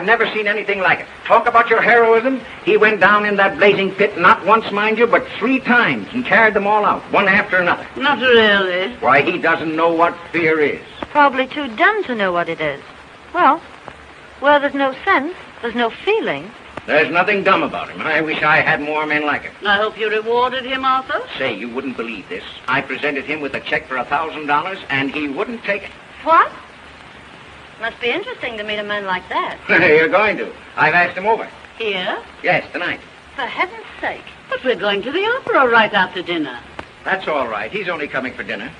I've never seen anything like it. Talk about your heroism. He went down in that blazing pit, not once, mind you, but 3 times, and carried them all out, one after another. Not really. Why, he doesn't know what fear is. Probably too dumb to know what it is. Well, where there's no sense, there's no feeling. There's nothing dumb about him. I wish I had more men like him. I hope you rewarded him, Arthur. Say, you wouldn't believe this. I presented him with a check for $1,000, and he wouldn't take it. What? Must be interesting to meet a man like that. You're going to. I've asked him over. Here? Yes, tonight. For heaven's sake. But we're going to the opera right after dinner. That's all right. He's only coming for dinner.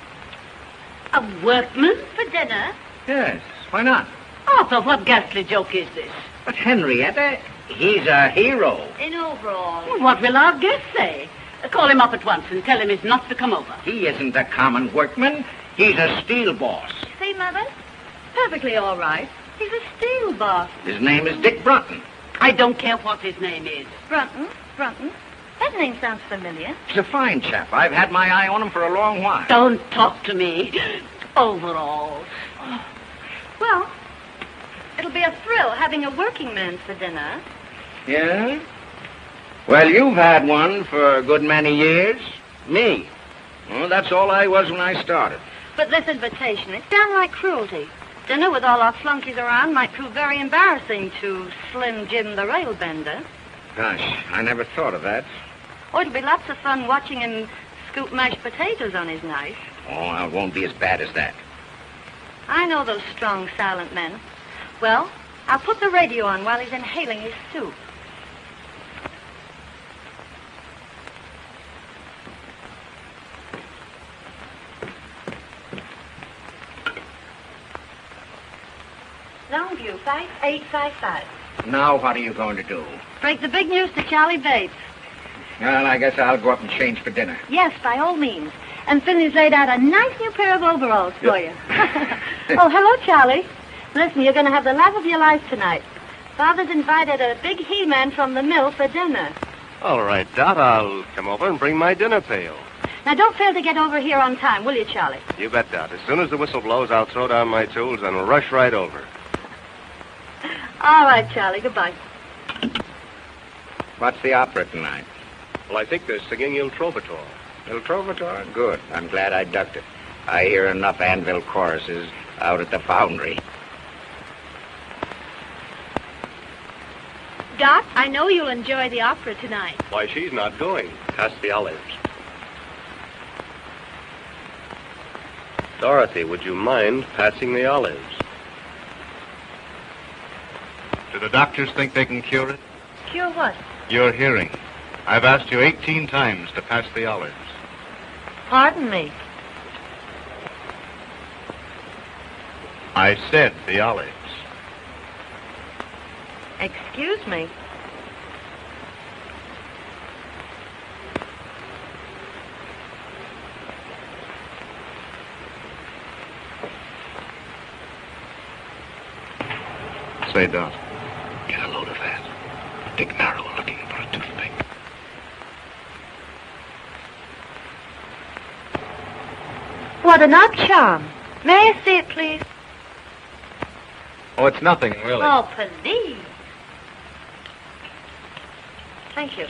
A workman? For dinner? Yes, why not? Arthur, what ghastly joke is this? But Henrietta, he's a hero. In overalls. Well, what will our guest say? Call him up at once and tell him he's not to come over. He isn't a common workman. He's a steel boss. See, Mother? Perfectly all right. He's a steel boss. His name is Dick Brunton. I don't care what his name is. Brunton? That name sounds familiar. He's a fine chap. I've had my eye on him for a long while. Don't talk to me. Overalls. Well, it'll be a thrill having a working man for dinner. Yeah? Well, you've had one for a good many years. Me. Well, that's all I was when I started. But this invitation, it's downright cruelty. Dinner with all our flunkies around might prove very embarrassing to Slim Jim the railbender. Gosh, I never thought of that. Oh, it'll be lots of fun watching him scoop mashed potatoes on his knife. Oh, it won't be as bad as that. I know those strong, silent men. Well, I'll put the radio on while he's inhaling his soup. Longview, 5855. Now what are you going to do? Break the big news to Charlie Bates. Well, I guess I'll go up and change for dinner. Yes, by all means. And Finley's laid out a nice new pair of overalls for you. Oh, hello, Charlie. Listen, you're going to have the laugh of your life tonight. Father's invited a big he-man from the mill for dinner. All right, Dot, I'll come over and bring my dinner pail. Now, don't fail to get over here on time, will you, Charlie? You bet, Dot. As soon as the whistle blows, I'll throw down my tools and rush right over. All right, Charlie. Goodbye. What's the opera tonight? Well, I think they're singing Il Trovatore. Il Trovatore? Good. I'm glad I ducked it. I hear enough anvil choruses out at the foundry. Doc, I know you'll enjoy the opera tonight. Why, she's not going. Pass the olives. Dorothy, would you mind passing the olives? Do the doctors think they can cure it? Cure what? Your hearing. I've asked you 18 times to pass the olives. Pardon me. I said the olives. Excuse me. Say, Dot. Get a load of that. Dick Merrill looking for a toothpick. What an odd charm. May I see it, please? Oh, it's nothing, really. Oh, please. Thank you.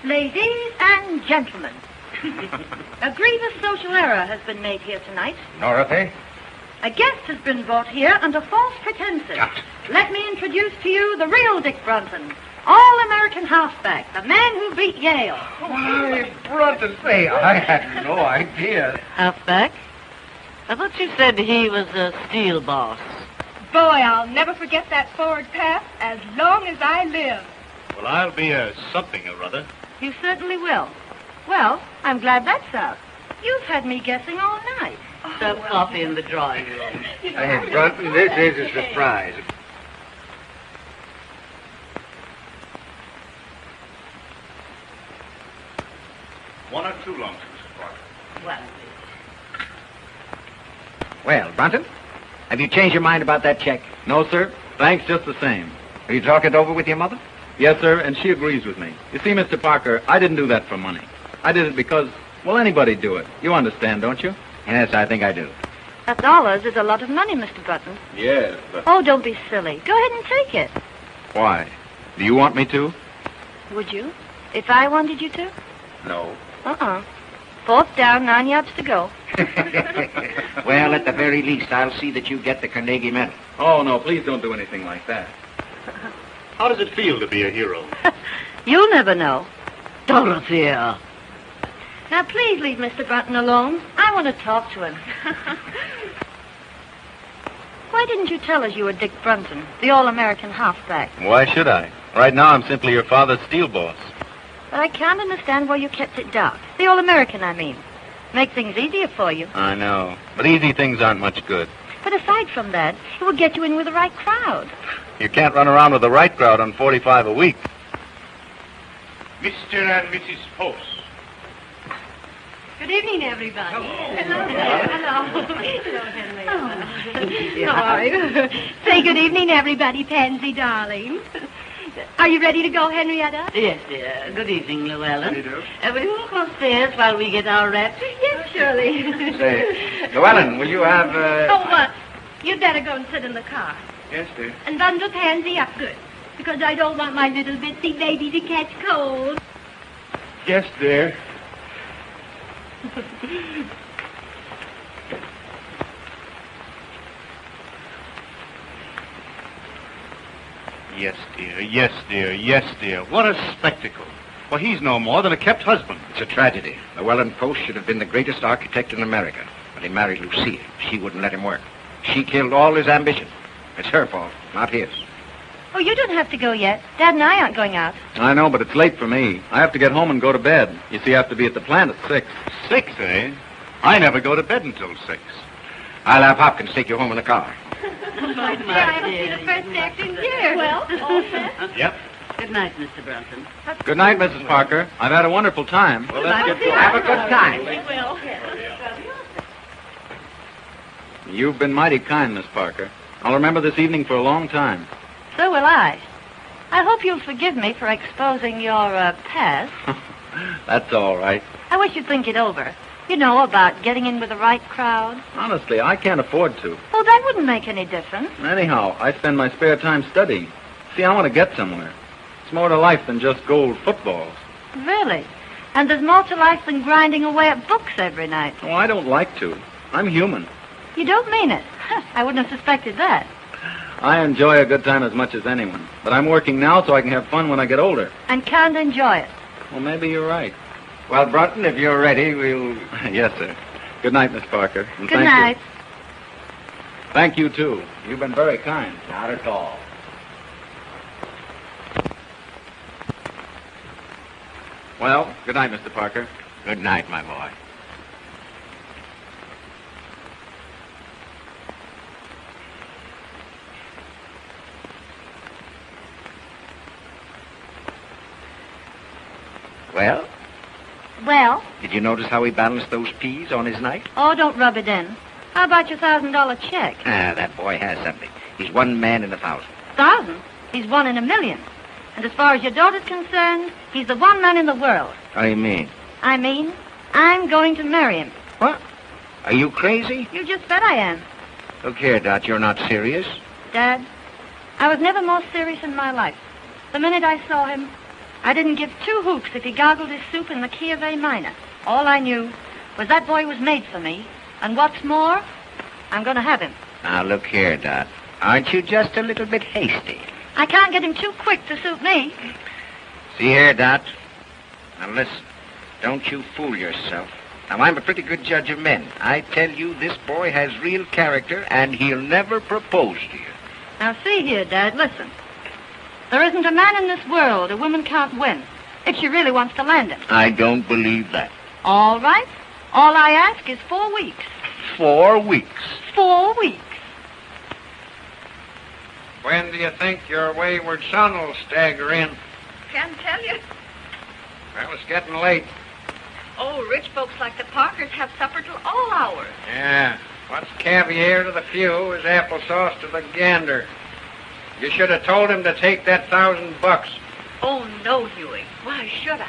Ladies and gentlemen, a grievous social error has been made here tonight. Dorothy? A guest has been brought here under false pretenses. Let me introduce to you the real Dick Brunton, all-American halfback, the man who beat Yale. Why, Brunton, say, I had no idea. Halfback? I thought you said he was a steel boss. Boy, I'll never forget that forward pass as long as I live. Well, I'll be a something or other. You certainly will. Well, I'm glad that's out. You've had me guessing all night. Serve coffee in the drawing room. Hey, Brunton, this is a surprise. One or two lunches, Mr. Parker. Well, Well, Brunton, have you changed your mind about that check? No, sir. Thanks just the same. Have you talked it over with your mother? Yes, sir, and she agrees with me. You see, Mr. Parker, I didn't do that for money. I did it because, well, anybody'd do it. You understand, don't you? Yes, I think I do. $1 is a lot of money, Mr. Brunton. Yes, but... Oh, don't be silly. Go ahead and take it. Why? Do you want me to? Would you? If I wanted you to? No. Uh-uh. 4th down, 9 yards to go. Well, at the very least, I'll see that you get the Carnegie Medal. Oh, no, please don't do anything like that. How does it feel to be a hero? You'll never know. Dorothea. Now, please leave Mr. Brunton alone. I want to talk to him. Why didn't you tell us you were Dick Brunton, the all-American halfback? Why should I? Right now, I'm simply your father's steel boss. But I can't understand why you kept it dark. The all-American, I mean. Make things easier for you. I know. But easy things aren't much good. But aside from that, it would get you in with the right crowd. You can't run around with the right crowd on 45 a week. Mr. and Mrs. Post. Good evening, everybody. Hello. Hello, Henrietta. How are you? Say good evening, everybody, Pansy, darling. Are you ready to go, Henrietta? Yes, dear. Good evening, Llewellyn. How do you do? Will you walk upstairs while we get our wraps? Yes, surely. Say, Llewellyn, will you have, Oh, what? You'd better go and sit in the car. Yes, dear. And bundle Pansy up good. Because I don't want my little bitsy baby to catch cold. Yes, dear. Yes, dear. Yes, dear. Yes, dear. What a spectacle. Well, he's no more than a kept husband. It's a tragedy. Llewellyn Post should have been the greatest architect in America. But he married Lucille. She wouldn't let him work. She killed all his ambition. It's her fault, not his. Oh, you don't have to go yet. Dad and I aren't going out. I know, but it's late for me. I have to get home and go to bed. You see, I have to be at the plant at 6. 6, eh? I never go to bed until 6. I'll have Hopkins take you home in the car. I haven't seen the first act in years. Well, all set. Yep. Good night, Mr. Brunton. Good night, Mrs. Parker. I've had a wonderful time. Well, let's get going. Have a good time. We will. You've been mighty kind, Miss Parker. I'll remember this evening for a long time. So will I. I hope you'll forgive me for exposing your past. That's all right. I wish you'd think it over. You know, about getting in with the right crowd. Honestly, I can't afford to. Oh, that wouldn't make any difference. Anyhow, I spend my spare time studying. See, I want to get somewhere. It's more to life than just gold footballs. Really? And there's more to life than grinding away at books every night. Oh, I don't like to. I'm human. You don't mean it. I wouldn't have suspected that. I enjoy a good time as much as anyone. But I'm working now so I can have fun when I get older. And can't enjoy it. Well, maybe you're right. Well, Brunton, if you're ready, we'll... Yes, sir. Good night, Miss Parker. And Good thank night. You. Thank you, too. You've been very kind. Not at all. Well, good night, Mr. Parker. Good night, my boy. Well, Well, did you notice how he balanced those peas on his knife? oh, don't rub it in. How about your $1,000 check? Ah, that boy has something. He's one man in 1,000. 1,000? He's 1 in a million. And as far as your daughter's concerned, he's the one man in the world. What do you mean? I mean, I'm going to marry him. What? Are you crazy? You just bet I am. Look here, Dot, you're not serious. Dad, I was never more serious in my life. The minute I saw him, I didn't give 2 hoots if he gargled his soup in the key of A minor. All I knew was that boy was made for me. And what's more, I'm going to have him. Now, look here, Dot. Aren't you just a little bit hasty? I can't get him too quick to suit me. See here, Dot. Now, listen. Don't you fool yourself. Now, I'm a pretty good judge of men. I tell you, this boy has real character, and he'll never propose to you. Now, see here, Dad, listen. There isn't a man in this world a woman can't win, if she really wants to land him. I don't believe that. All right. All I ask is 4 weeks. 4 weeks. 4 weeks. When do you think your wayward son will stagger in? Can't tell you. Well, it's getting late. Oh, rich folks like the Parkers have supper till all hours. Yeah. What's caviar to the few is applesauce to the gander. You should have told him to take that $1,000. Oh, no, Hughie. Why should I?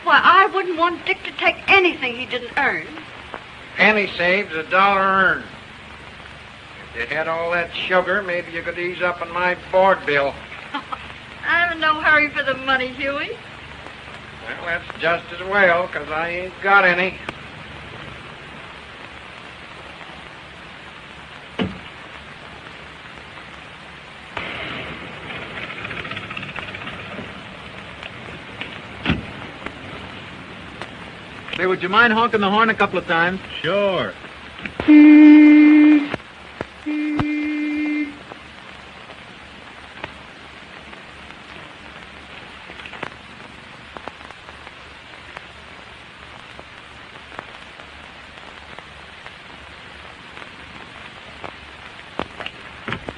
Why, I wouldn't want Dick to take anything he didn't earn. Penny saved, a dollar earned. If you had all that sugar, maybe you could ease up on my board bill. I'm in no hurry for the money, Hughie. Well, that's just as well, 'cause I ain't got any. Say, would you mind honking the horn a couple of times? Sure.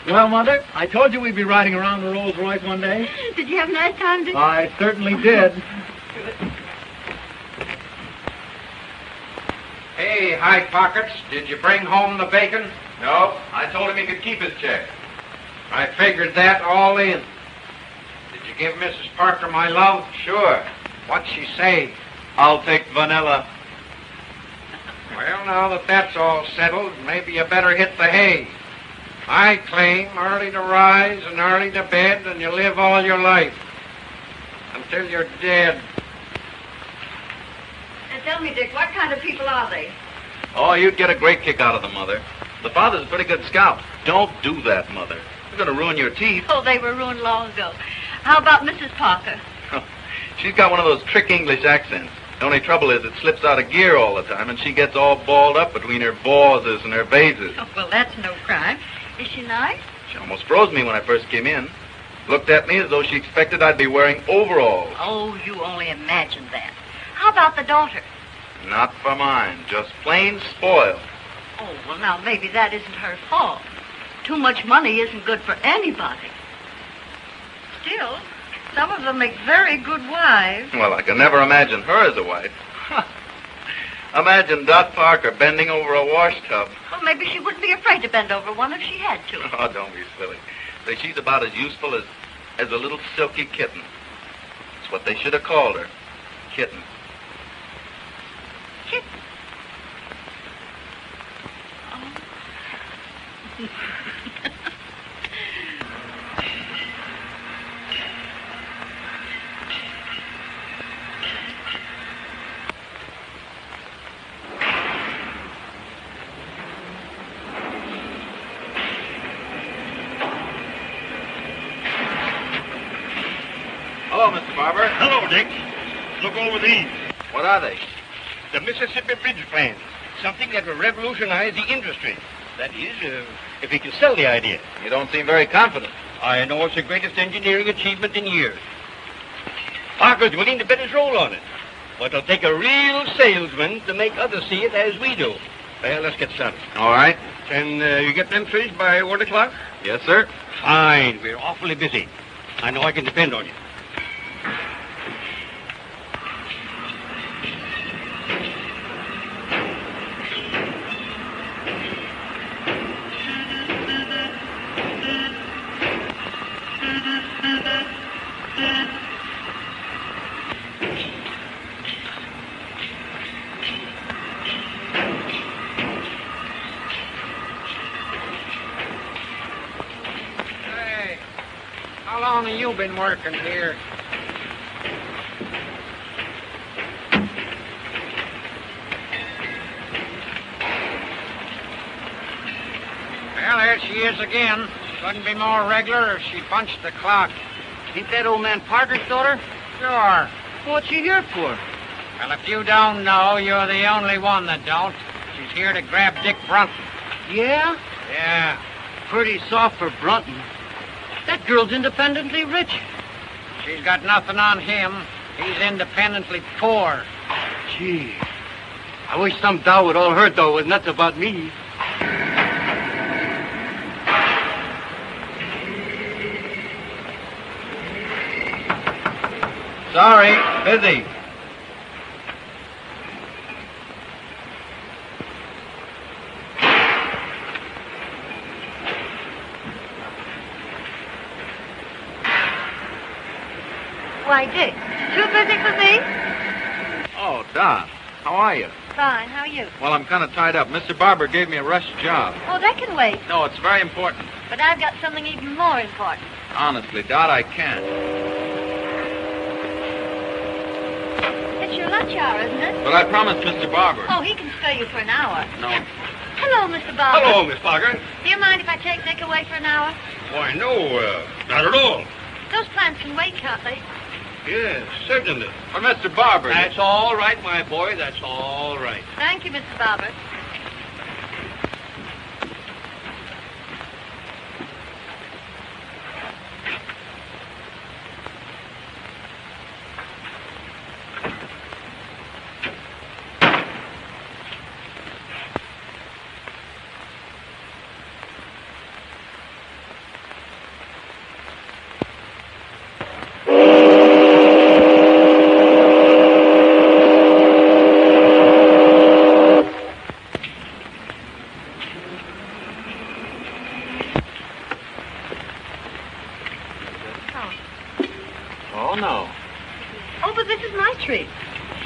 Well, Mother, I told you we'd be riding around the Rolls Royce one day. Did you have a nice time, Dick? I certainly did. Hey, High Pockets, did you bring home the bacon? No, I told him he could keep his check. I figured that all in. Did you give Mrs. Parker my love? Sure. What'd she say? I'll take vanilla. Well, now that that's all settled, maybe you better hit the hay. I claim early to rise and early to bed, and you live all your life. Until you're dead. And tell me, Dick, what kind of people are they? Oh, you'd get a great kick out of them, Mother. The father's a pretty good scout. Don't do that, Mother. You're going to ruin your teeth. Oh, they were ruined long ago. How about Mrs. Parker? She's got one of those trick English accents. The only trouble is it slips out of gear all the time, and she gets all balled up between her bawses and her vases. Oh, well, that's no crime. Is she nice? She almost froze me when I first came in. Looked at me as though she expected I'd be wearing overalls. Oh, you only imagine that. How about the daughter? Not for mine. Just plain spoiled. Oh, well, now, maybe that isn't her fault. Too much money isn't good for anybody. Still, some of them make very good wives. Well, I can never imagine her as a wife. Imagine Dot Parker bending over a wash tub. Well, maybe she wouldn't be afraid to bend over one if she had to. Oh, don't be silly. Say, she's about as useful as a little silky kitten. That's what they should have called her. Kitten. Kitten. Oh. Hello, Mr. Barber. Hello, Dick. Look over these. What are they? The Mississippi Bridge plan. Something that will revolutionize the industry. That is, if he can sell the idea. You don't seem very confident. I know it's the greatest engineering achievement in years. Parker's willing to bet his roll on it. But it'll take a real salesman to make others see it as we do. Well, let's get started. All right. Can you get them finished by 1 o'clock? Yes, sir. Fine. We're awfully busy. I know I can depend on you. Hey, how long have you been working here? Well, there she is again. Couldn't be more regular if she punched the clock. Ain't that old man Parker's daughter? Sure. What's she here for? Well, if you don't know, you're the only one that don't. She's here to grab Dick Brunton. Yeah? Yeah. Pretty soft for Brunton. That girl's independently rich. She's got nothing on him. He's independently poor. Gee, I wish some dow would all heard, though, was nuts about me. Sorry, busy. Why, Dick, too busy for me? Oh, Dot, how are you? Fine. How are you? Well, I'm kind of tied up. Mr. Barber gave me a rush job. Oh, that can wait. No, it's very important. But I've got something even more important. Honestly, Dot, I can't. It's your lunch hour, isn't it? But I promised Mr. Barber. Oh, he can spare you for an hour. No. Hello, Mr. Barber. Hello, Miss Parker. Do you mind if I take Nick away for an hour? Why, no, not at all. Those plants can wait, can't they? Yes, certainly. But Mr. Barber... That's all right, my boy. That's all right. Thank you, Mr. Barber.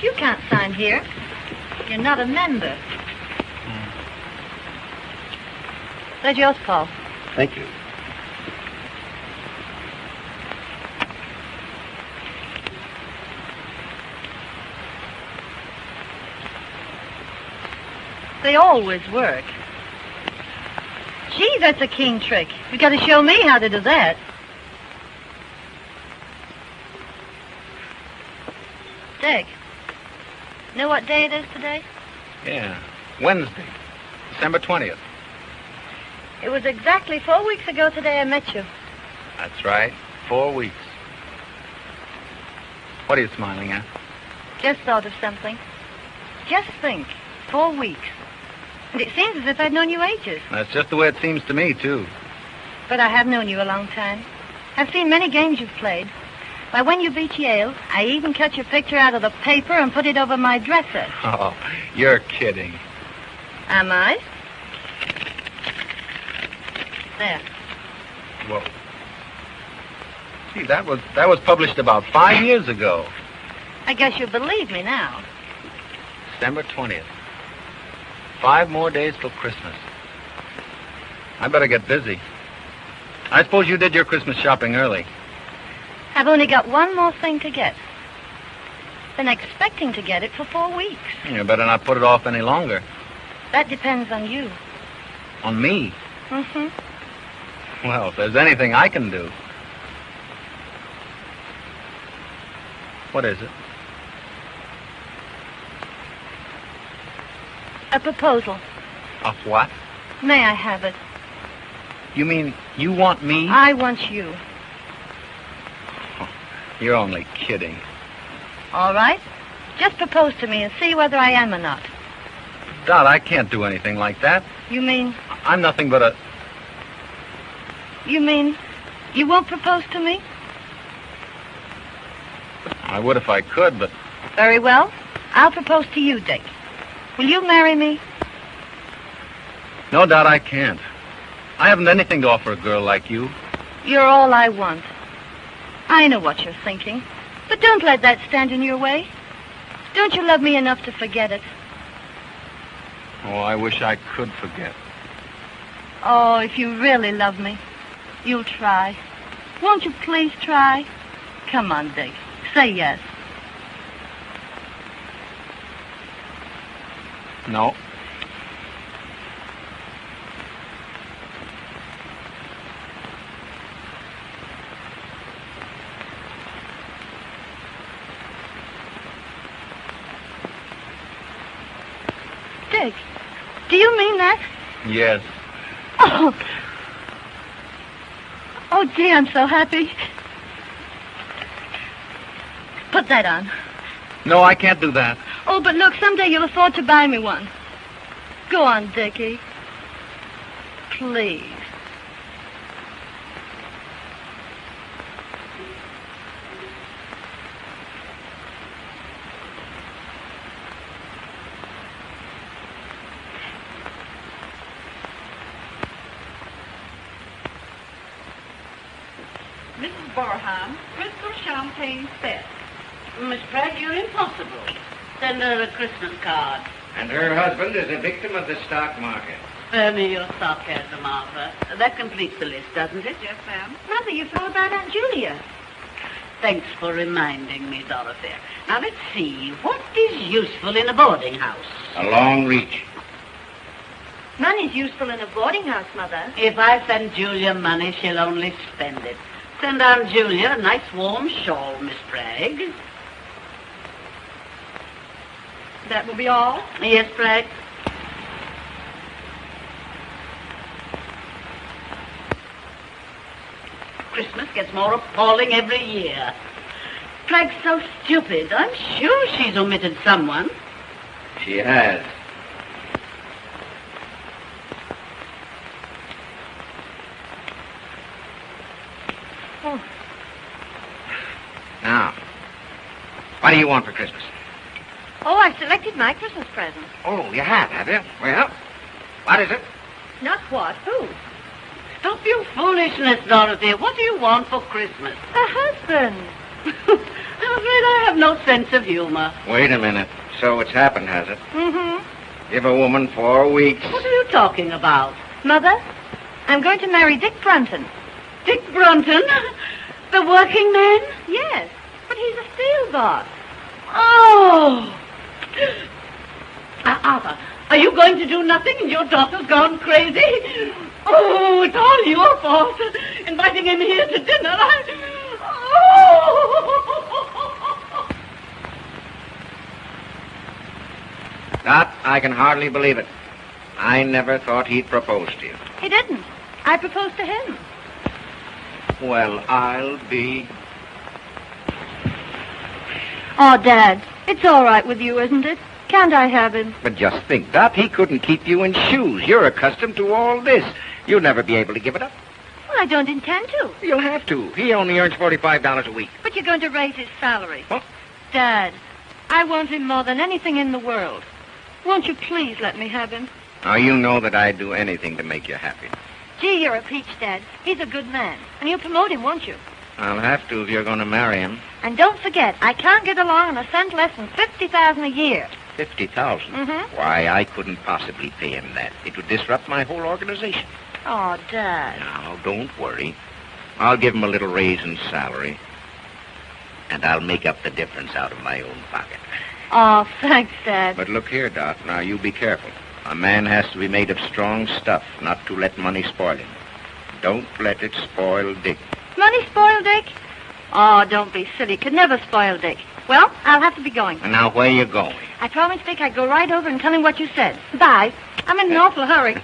You can't sign here. You're not a member. There's yours, Paul. Thank you. They always work. Gee, that's a keen trick. You got to show me how to do that. Dick, know what day it is today? Yeah, Wednesday, December 20th. It was exactly 4 weeks ago today I met you. That's right, 4 weeks. What are you smiling at? Just thought of something. Just think, 4 weeks. And it seems as if I'd known you ages. That's just the way it seems to me, too. But I have known you a long time. I've seen many games you've played. Why, when you beat Yale, I even cut your picture out of the paper and put it over my dresser. Oh, you're kidding. Am I? There. Whoa. Gee, that was published about 5 years ago. I guess you believe me now. December 20th. 5 more days till Christmas. I better get busy. I suppose you did your Christmas shopping early. I've only got one more thing to get. Been expecting to get it for 4 weeks. You better not put it off any longer. That depends on you. On me? Mm-hmm. Well, if there's anything I can do. What is it? A proposal. Of what? May I have it? You mean you want me? I want you. You're only kidding. All right. Just propose to me and see whether I am or not. Dot, I can't do anything like that. You mean... I'm nothing but a... You mean you won't propose to me? I would if I could, but... Very well. I'll propose to you, Dick. Will you marry me? No, Dot, I can't. I haven't anything to offer a girl like you. You're all I want. I know what you're thinking. But don't let that stand in your way. Don't you love me enough to forget it? Oh, I wish I could forget. Oh, if you really love me, you'll try. Won't you please try? Come on, Dick. Say yes. No. Dick, do you mean that? Yes. Oh. Oh, gee, I'm so happy. Put that on. No, I can't do that. Oh, but look, someday you'll afford to buy me one. Go on, Dickie. Please. Mrs. Barham, crystal champagne set. Miss Pratt, you're impossible. Send her a Christmas card. And her husband is a victim of the stock market. Spare me your sarcasm, Martha. That completes the list, doesn't it? Yes, ma'am. Mother, you forgot about Aunt Julia. Thanks for reminding me, Dorothea. Now, let's see. What is useful in a boarding house? A long reach. Money's useful in a boarding house, Mother. If I send Julia money, she'll only spend it. Send Aunt Julia a nice warm shawl, Miss Bragg. That will be all? Yes, Bragg? Christmas gets more appalling every year. Bragg's so stupid. I'm sure she's omitted someone. She has. Oh. Now, what do you want for Christmas? Oh, I've selected my Christmas present. Oh, you have you? Well, what is it? Not what? Who? Stop your foolishness, Dorothy. What do you want for Christmas? A husband. I'm afraid I have no sense of humor. Wait a minute. So it's happened, has it? Mm-hmm. Give a woman 4 weeks. What are you talking about? Mother, I'm going to marry Dick Brunton. Dick Brunton? The working man? Yes, but he's a steel boss. Oh! Arthur, are you going to do nothing and your daughter's gone crazy? Oh, it's all your fault. Inviting him here to dinner. Dot, I can hardly believe it. I never thought he'd propose to you. He didn't. I proposed to him. Well, I'll be... Oh, Dad, it's all right with you, isn't it? Can't I have him? But just think, Dot, he couldn't keep you in shoes. You're accustomed to all this. You'll never be able to give it up. Well, I don't intend to. You'll have to. He only earns $45 a week. But you're going to raise his salary. What? Dad, I want him more than anything in the world. Won't you please let me have him? Now, you know that I'd do anything to make you happy. Gee, you're a peach, Dad. He's a good man. And you'll promote him, won't you? I'll have to if you're going to marry him. And don't forget, I can't get along on a cent less than $50,000 a year. $50,000? Mm-hmm. Why, I couldn't possibly pay him that. It would disrupt my whole organization. Oh, Dad. Now, don't worry. I'll give him a little raise in salary. And I'll make up the difference out of my own pocket. Oh, thanks, Dad. But look here, Dot. Now, you be careful. A man has to be made of strong stuff, not to let money spoil him. Don't let it spoil Dick. Money spoil Dick? Oh, don't be silly. Could never spoil Dick. Well, I'll have to be going. And now, where you going? I promised Dick I'd go right over and tell him what you said. Bye. I'm in an awful hurry.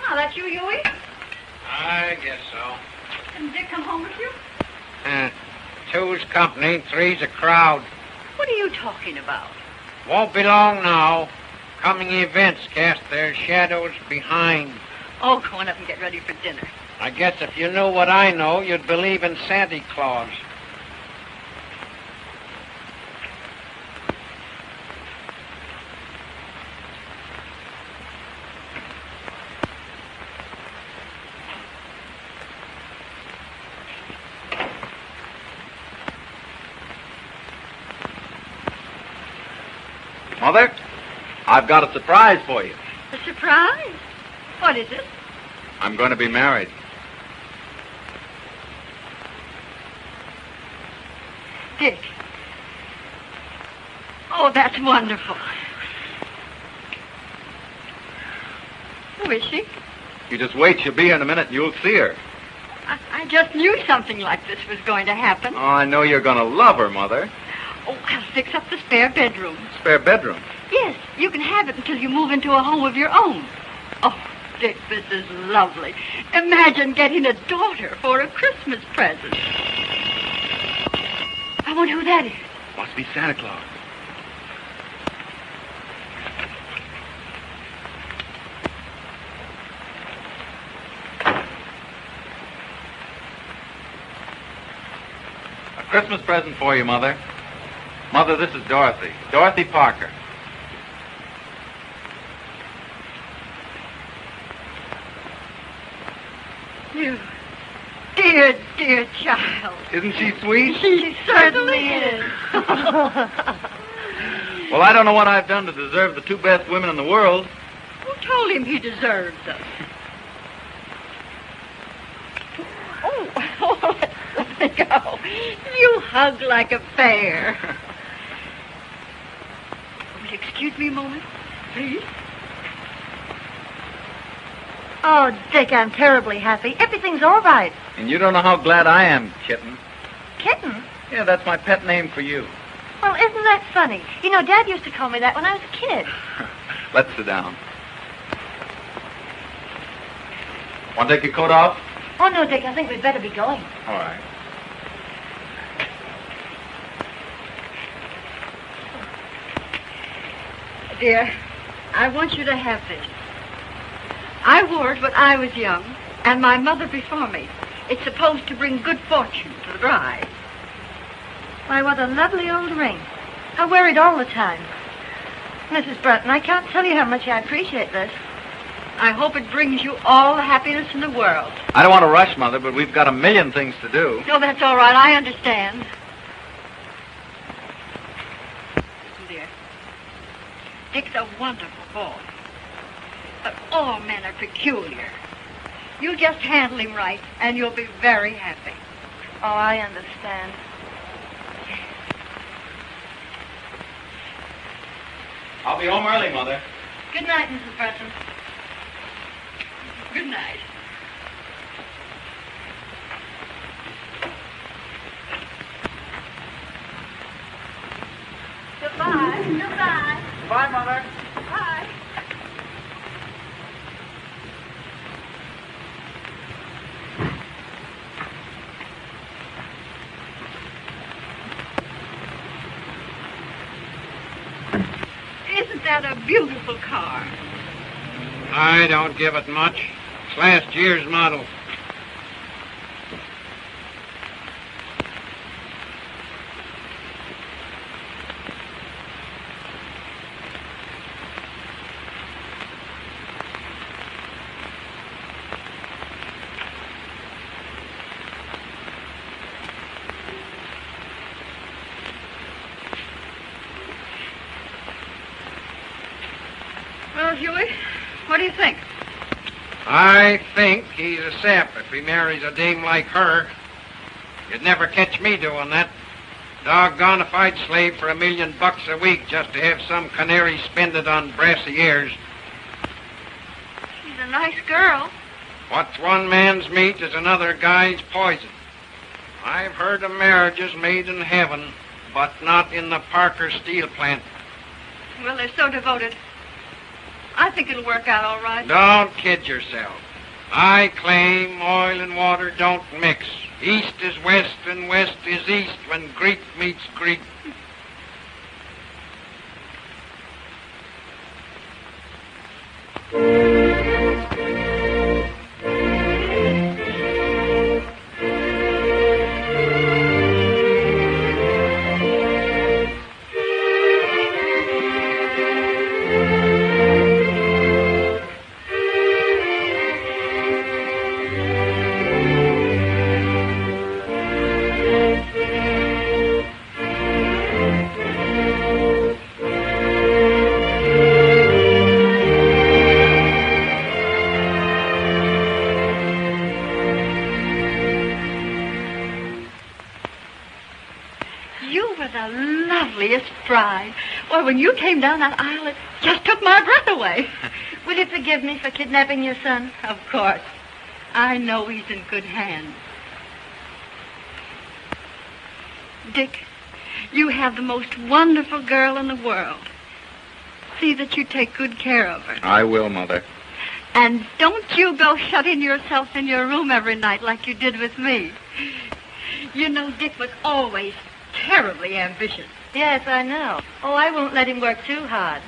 Oh, that's you, Hughie? I guess so. Didn't Dick come home with you? Two's company, three's a crowd. What are you talking about? Won't be long now. Coming events cast their shadows behind. Oh, go on up and get ready for dinner. I guess if you knew what I know, you'd believe in Santa Claus. Mother, I've got a surprise for you. A surprise? What is it? I'm going to be married. Dick. Oh, that's wonderful. Who is she? You just wait. She'll be here in a minute and you'll see her. I just knew something like this was going to happen. Oh, I know you're going to love her, Mother. Oh, I'll fix up the spare bedroom. Spare bedroom. Yes, you can have it until you move into a home of your own. Oh, Dick, this is lovely. Imagine getting a daughter for a Christmas present. I wonder who that is. Must be Santa Claus. A Christmas present for you, Mother. Mother, this is Dorothy. Dorothy Parker. You dear, dear child. Isn't she sweet? She certainly is. Well, I don't know what I've done to deserve the two best women in the world. Who told him he deserved them? Oh, let me go. You hug like a bear. Will you excuse me a moment, please? Oh, Dick, I'm terribly happy. Everything's all right. And you don't know how glad I am, Kitten. Kitten? Yeah, that's my pet name for you. Well, isn't that funny? You know, Dad used to call me that when I was a kid. Let's sit down. Want to take your coat off? Oh, no, Dick, I think we'd better be going. All right. Dear, I want you to have this. I wore it when I was young, and my mother before me. It's supposed to bring good fortune to the bride. Why, what a lovely old ring. I wear it all the time. Mrs. Brunton, I can't tell you how much I appreciate this. I hope it brings you all the happiness in the world. I don't want to rush, Mother, but we've got a million things to do. No, that's all right. I understand. Listen, dear. Dick's a wonderful boy. But all men are peculiar. You just handle him right, and you'll be very happy. Oh, I understand. I'll be home early, Mother. Good night, Mrs. Brunton. Good night. Goodbye. Goodbye. Bye, Mother. Bye. Isn't that a beautiful car? I don't give it much. It's last year's model. Well, Hughie, what do you think? I think he's a sap if he marries a dame like her. You'd never catch me doing that. Doggone if I'd slave for $1 million a week just to have some canary spend it on brassy ears. She's a nice girl. What's one man's meat is another guy's poison. I've heard of marriages made in heaven, but not in the Parker steel plant. Well, they're so devoted. I think it'll work out all right. Don't kid yourself. I claim oil and water don't mix. East is west and west is east when Greek meets Greek. Bride. Well, when you came down that aisle, it just took my breath away. Will you forgive me for kidnapping your son? Of course. I know he's in good hands. Dick, you have the most wonderful girl in the world. See that you take good care of her. I will, Mother. And don't you go shutting yourself in your room every night like you did with me. You know, Dick was always terribly ambitious. Yes, I know. Oh, I won't let him work too hard.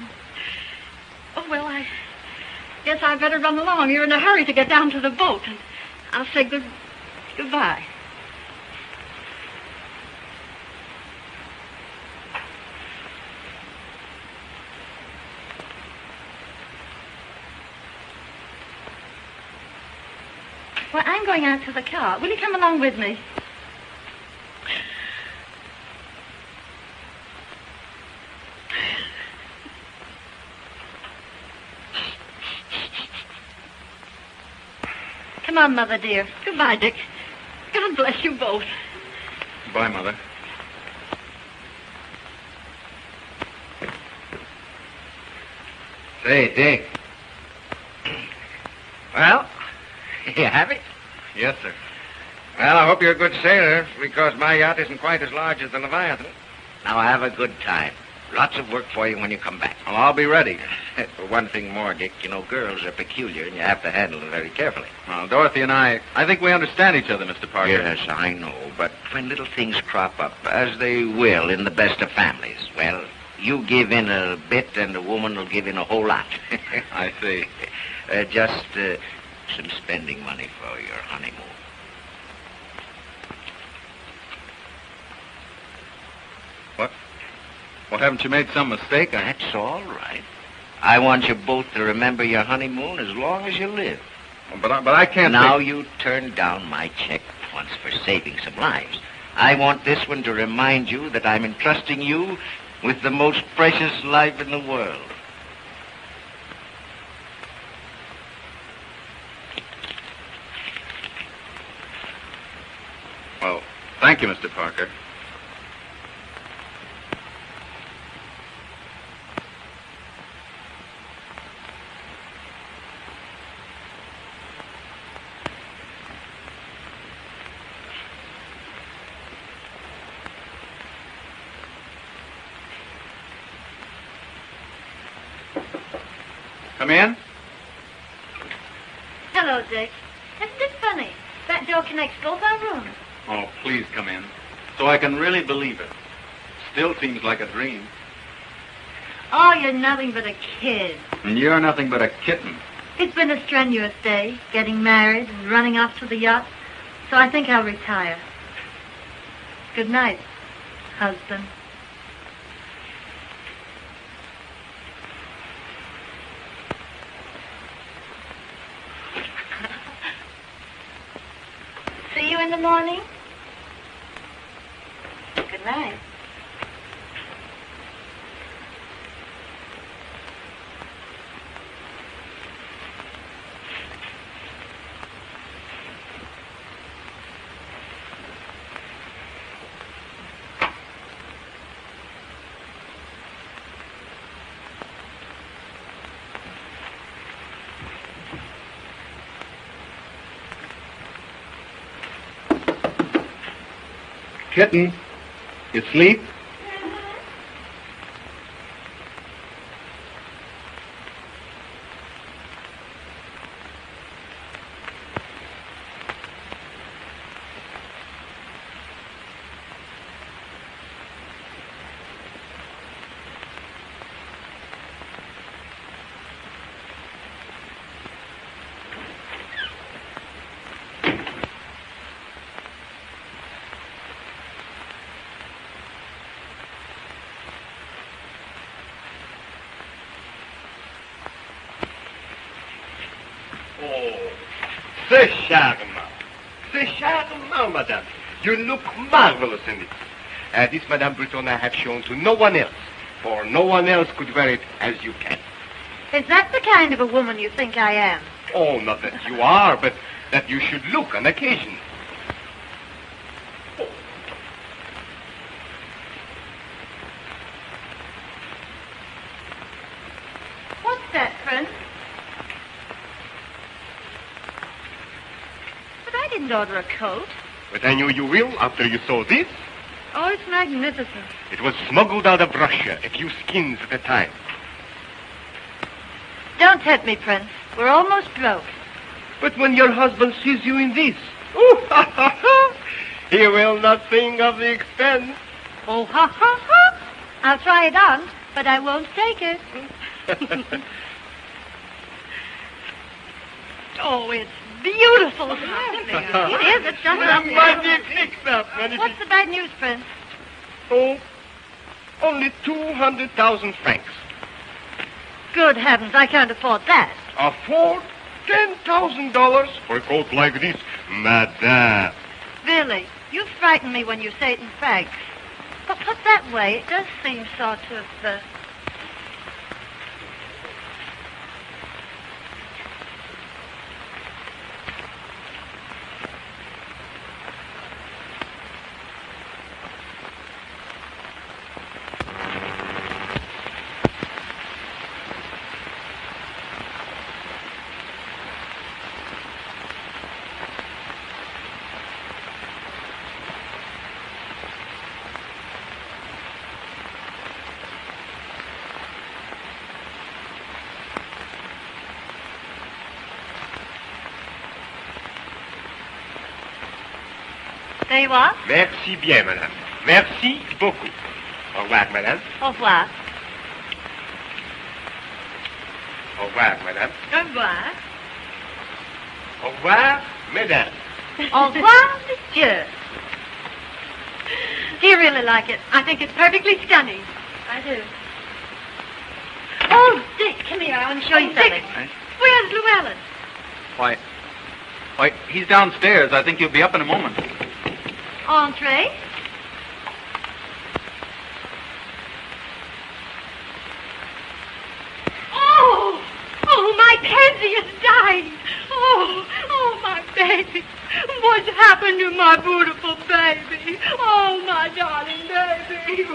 Oh, well, I guess I better run along. You're in a hurry to get down to the boat, and I'll say goodbye. Well, I'm going out to the car. Will you come along with me? Come on, Mother, dear. Goodbye, Dick. God bless you both. Bye, Mother. Say, Dick. Well, you have it? Yes, sir. Well, I hope you're a good sailor, because my yacht isn't quite as large as the Leviathan. Now have a good time. Lots of work for you when you come back. Well, I'll be ready. For one thing more, Dick, you know, girls are peculiar, and you have to handle them very carefully. Well, Dorothy and I think we understand each other, Mr. Parker. Yes, I know, but when little things crop up, as they will in the best of families, well, you give in a bit, and the woman will give in a whole lot. I see. Just some spending money for your honeymoon. Well, haven't you made some mistake? That's all right. I want you both to remember your honeymoon as long as you live. But I can't... Now you turned down my check once for saving some lives. I want this one to remind you that I'm entrusting you with the most precious life in the world. Well, thank you, Mr. Parker. Come in. Hello, Dick. Isn't it funny? That door connects both our rooms. Oh, please come in. So I can really believe it. Still seems like a dream. Oh, you're nothing but a kid. And you're nothing but a kitten. It's been a strenuous day, getting married and running off to the yacht. So I think I'll retire. Good night, husband. See you in the morning. Good night. Kitten, you sleep? C'est charmant. C'est charmant, madame. You look marvelous in it. This, Madame Brunton, I have shown to no one else, for no one else could wear it as you can. Is that the kind of a woman you think I am? Oh, not that you are, but that you should look on occasion. What's that, Prince? But I didn't order a coat. But I knew you will after you saw this. Oh, it's magnificent. It was smuggled out of Russia, a few skins at a time. Don't tempt me, Prince. We're almost broke. But when your husband sees you in this, oh, ha, ha, ha, he will not think of the expense. Oh, ha, ha, ha. I'll try it on, but I won't take it. Oh, it's beautiful. It is. It's just up there. My dear Clickstop, What's the bad news, Prince? Oh, only 200,000 francs. Good heavens, I can't afford that. Afford? $10,000 for a coat like this? Madame. Billy, you frighten me when you say it in fact. But put that way, it does seem sort of, There you are. Merci bien, madame. Merci beaucoup. Au revoir, madame. Au revoir. Au revoir, madame. Au revoir. Au revoir, mesdames. Au revoir, monsieur. Do you really like it? I think it's perfectly stunning. I do. Oh, Dick, come here. I want to show you something. Dick, where's Llewllyn? Why, he's downstairs. I think he'll be up in a moment. Entree. Oh, my Pansy is dying. Oh, my baby. What's happened to my beautiful baby? Oh, my darling baby.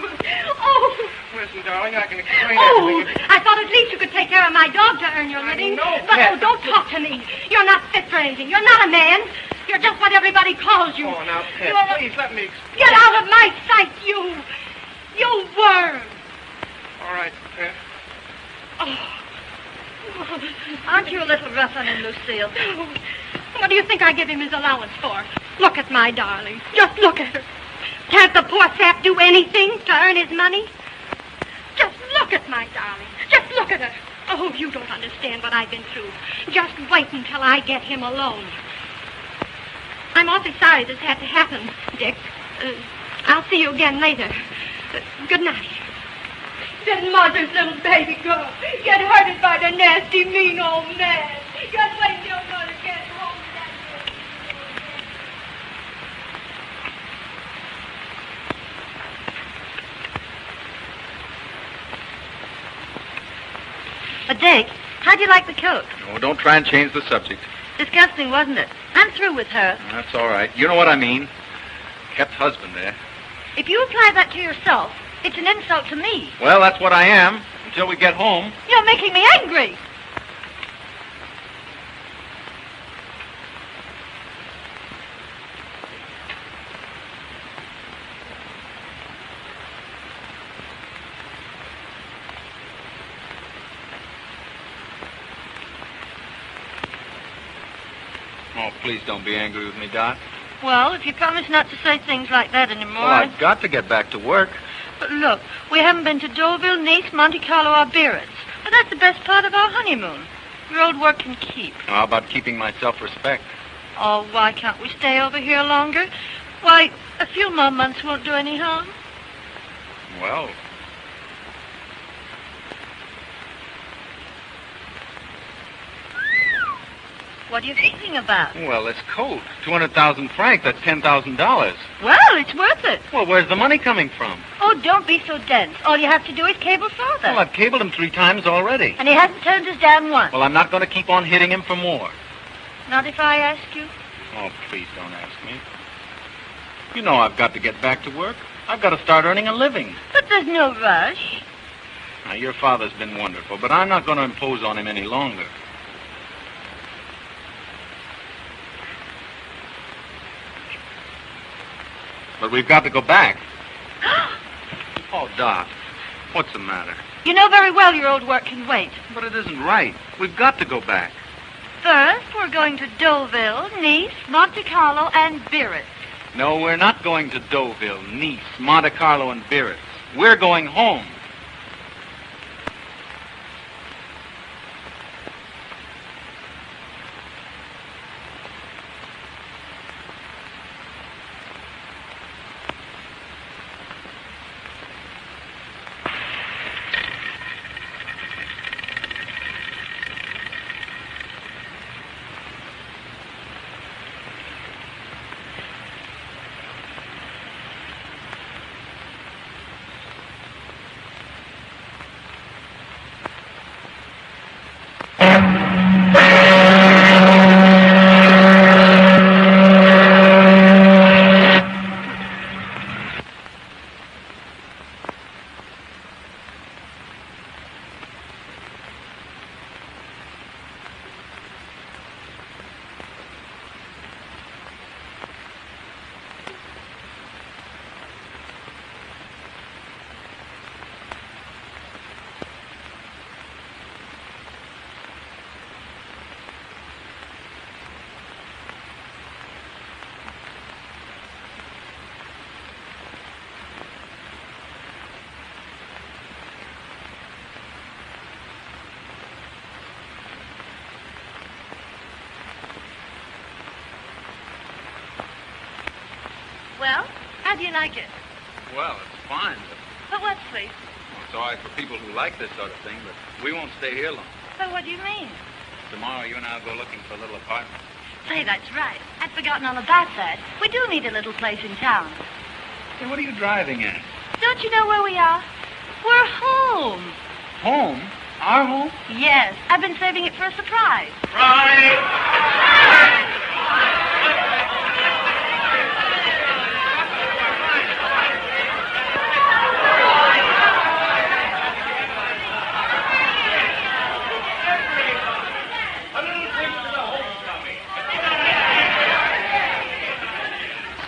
Oh. Listen, darling, I can explain everything. I thought at least you could take care of my dog to earn your living. know, But, Pet. oh, don't talk to me. You're not fit for anything. You're not a man. You're just what everybody calls you. Oh, now, Pet, You're please let me explain. Get out of my sight, you worm. All right, Pet. Aren't you a little rough on him, Lucille? What do you think I give him his allowance for? Look at my darling. Just look at her. Can't the poor sap do anything to earn his money? Just look at my darling. Just look at her. Oh, you don't understand what I've been through. Just wait until I get him alone. I'm awfully sorry this had to happen, Dick. I'll see you again later. Good night. Did mother's little baby girl get hurted by the nasty, mean old man? Just wait till mother gets home to that But, Dick, how'd you like the coat? Oh, don't try and change the subject. Disgusting, wasn't it? I'm through with her. That's all right. You know what I mean. Kept husband there. If you apply that to yourself, it's an insult to me. Well, that's what I am, until we get home. You're making me angry. Oh, please don't be angry with me, Doc. Well, if you promise not to say things like that anymore... Well, I've got to get back to work. But look, we haven't been to Deauville, Nice, Monte Carlo, or Biarritz. But that's the best part of our honeymoon. Your old work can keep. How about keeping my self-respect? Oh, why can't we stay over here longer? Why, a few more months won't do any harm. Well, What are you thinking about? this coat. 200,000 francs, that's $10,000. Well, it's worth it. Well, where's the money coming from? Oh, don't be so dense. All you have to do is cable Father. Well, I've cabled him 3 times already. And he hasn't turned us down once. Well, I'm not going to keep on hitting him for more. Not if I ask you. Oh, please don't ask me. You know I've got to get back to work. I've got to start earning a living. But there's no rush. Now, your father's been wonderful, but I'm not going to impose on him any longer. But we've got to go back. Oh, Doc, what's the matter? You know very well your old work can wait. But it isn't right. We've got to go back. First, we're going to Deauville, Nice, Monte Carlo, and Biarritz. No, we're not going to Deauville, Nice, Monte Carlo, and Biarritz. We're going home. you like it? Well, it's fine, But what's please? but it's all right for people who like this sort of thing, but we won't stay here long. But what do you mean? Tomorrow, you and I will go looking for a little apartment. Say, that's right. I'd forgotten all about that. We do need a little place in town. Hey, what are you driving at? Don't you know where we are? We're home. Home? Our home? Yes, I've been saving it for a surprise.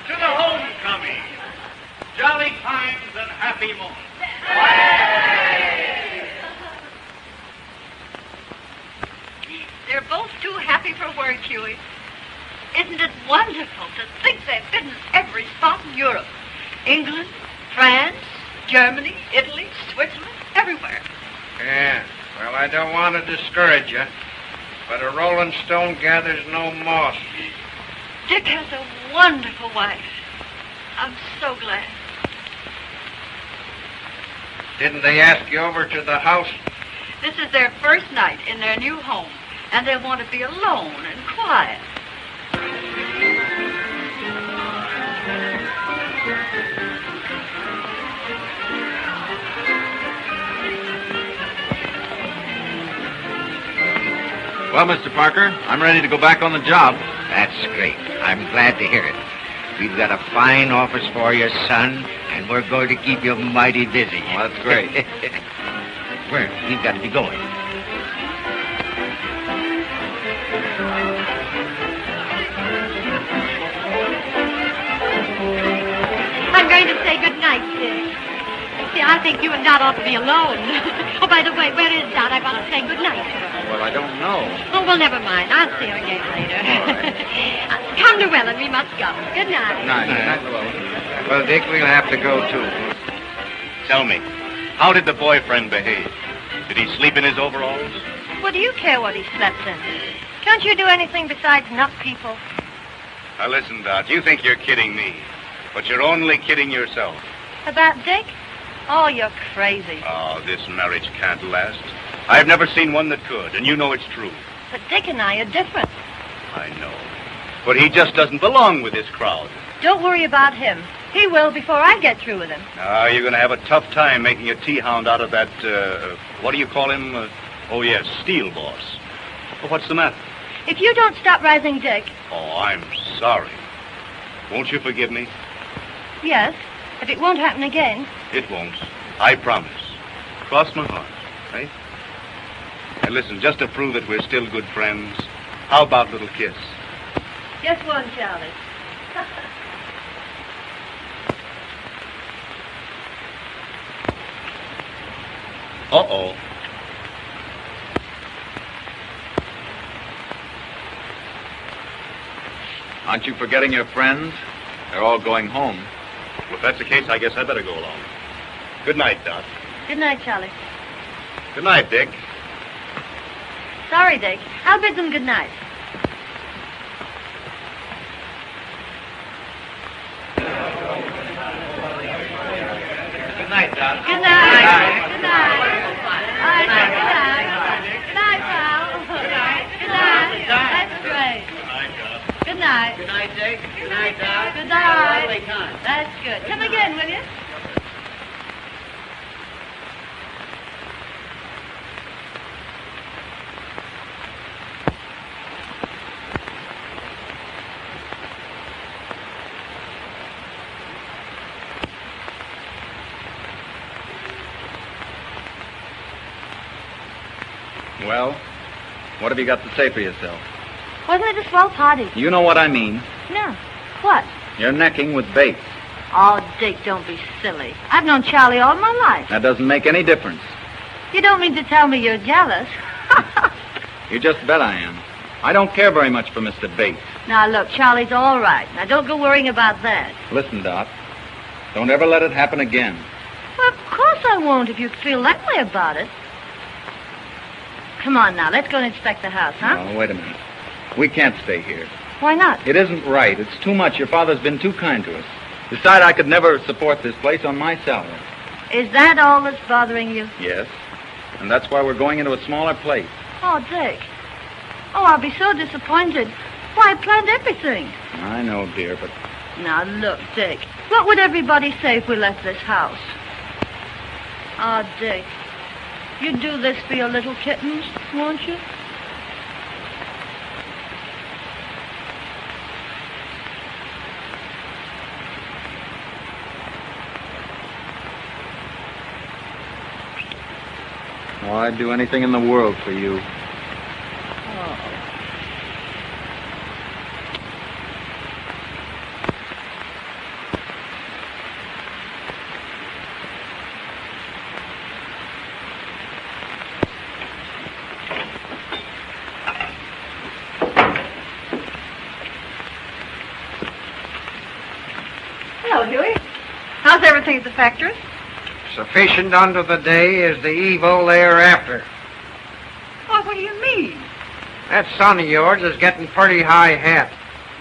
To the homecoming. Jolly times and happy moments. They're both too happy for words, Hughie. Isn't it wonderful to think they've been in every spot in Europe? England, France, Germany, Italy, Switzerland, everywhere. Yeah, well, I don't want to discourage you, but a rolling stone gathers no moss. Dick has a wonderful wife. I'm so glad. Didn't they ask you over to the house? This is their first night in their new home, and they want to be alone and quiet. Well, Mr. Parker, I'm ready to go back on the job. That's great. I'm glad to hear it. We've got a fine office for you, son, and we're going to keep you mighty busy. Well, that's great. Where? We've got to be going. I'm going to say good night, Dick. See, I think you and Dot ought to be alone. Oh, by the way, where is Dot? I want to say good night to her. Well, I don't know. Oh, well, never mind. I'll see her again later. Come to Llewllyn. We must go. Good night. Well, Dick, we'll have to go, too. Tell me, how did the boyfriend behave? Did he sleep in his overalls? What do you care what he slept in? Can't you do anything besides nut people? Now, listen, Dot, you think you're kidding me, but you're only kidding yourself. About Dick? Oh, you're crazy. Oh, this marriage can't last. I've never seen one that could, and you know it's true. But Dick and I are different. I know. But he just doesn't belong with this crowd. Don't worry about him. He will before I get through with him. Ah, you're going to have a tough time making a tea-hound out of that, what do you call him? Oh, yes, steel boss. Well, what's the matter? If you don't stop rising Dick, Oh, I'm sorry. Won't you forgive me? yes, if it won't happen again. It won't. I promise. Cross my heart, eh? And listen, just to prove that we're still good friends, how about a little kiss? Just one, Charlie. Uh-oh. Aren't you forgetting your friends? They're all going home. Well, if that's the case, I guess I better go along. Good night, Dot. Good night, Charlie. Good night, Dick. Sorry, Dick. I'll bid them good night. Good night, Dot. Good night. Good night. All right, good night. Good night, pal. Good night. Good night. That's great. Good night. Good night, Dick. Good night, Dot. Good night. Lovely time. That's good. Come again, will you? Well, what have you got to say for yourself? Wasn't it a swell party? You know what I mean. No. What? You're necking with Bates. Oh, Dick, don't be silly. I've known Charlie all my life. That doesn't make any difference. You don't mean to tell me you're jealous? You just bet I am. I don't care very much for Mr. Bates. Now, look, Charlie's all right. Now, don't go worrying about that. Listen, Dot. Don't ever let it happen again. Well, of course I won't if you feel that way about it. Come on now, let's go and inspect the house, huh? No, wait a minute. We can't stay here. Why not? It isn't right. It's too much. Your father's been too kind to us. Besides, I could never support this place on my salary. Is that all that's bothering you? Yes. And that's why we're going into a smaller place. Oh, Dick. Oh, I'll be so disappointed. Why, I planned everything. I know, dear, but... Now, look, Dick. What would everybody say if we left this house? Oh, Dick. You'd do this for your little kittens, won't you? Oh, I'd do anything in the world for you. Oh. Hello, Hughie. How's everything at the factory? Sufficient unto the day is the evil thereafter. Why, what do you mean? That son of yours is getting pretty high hat.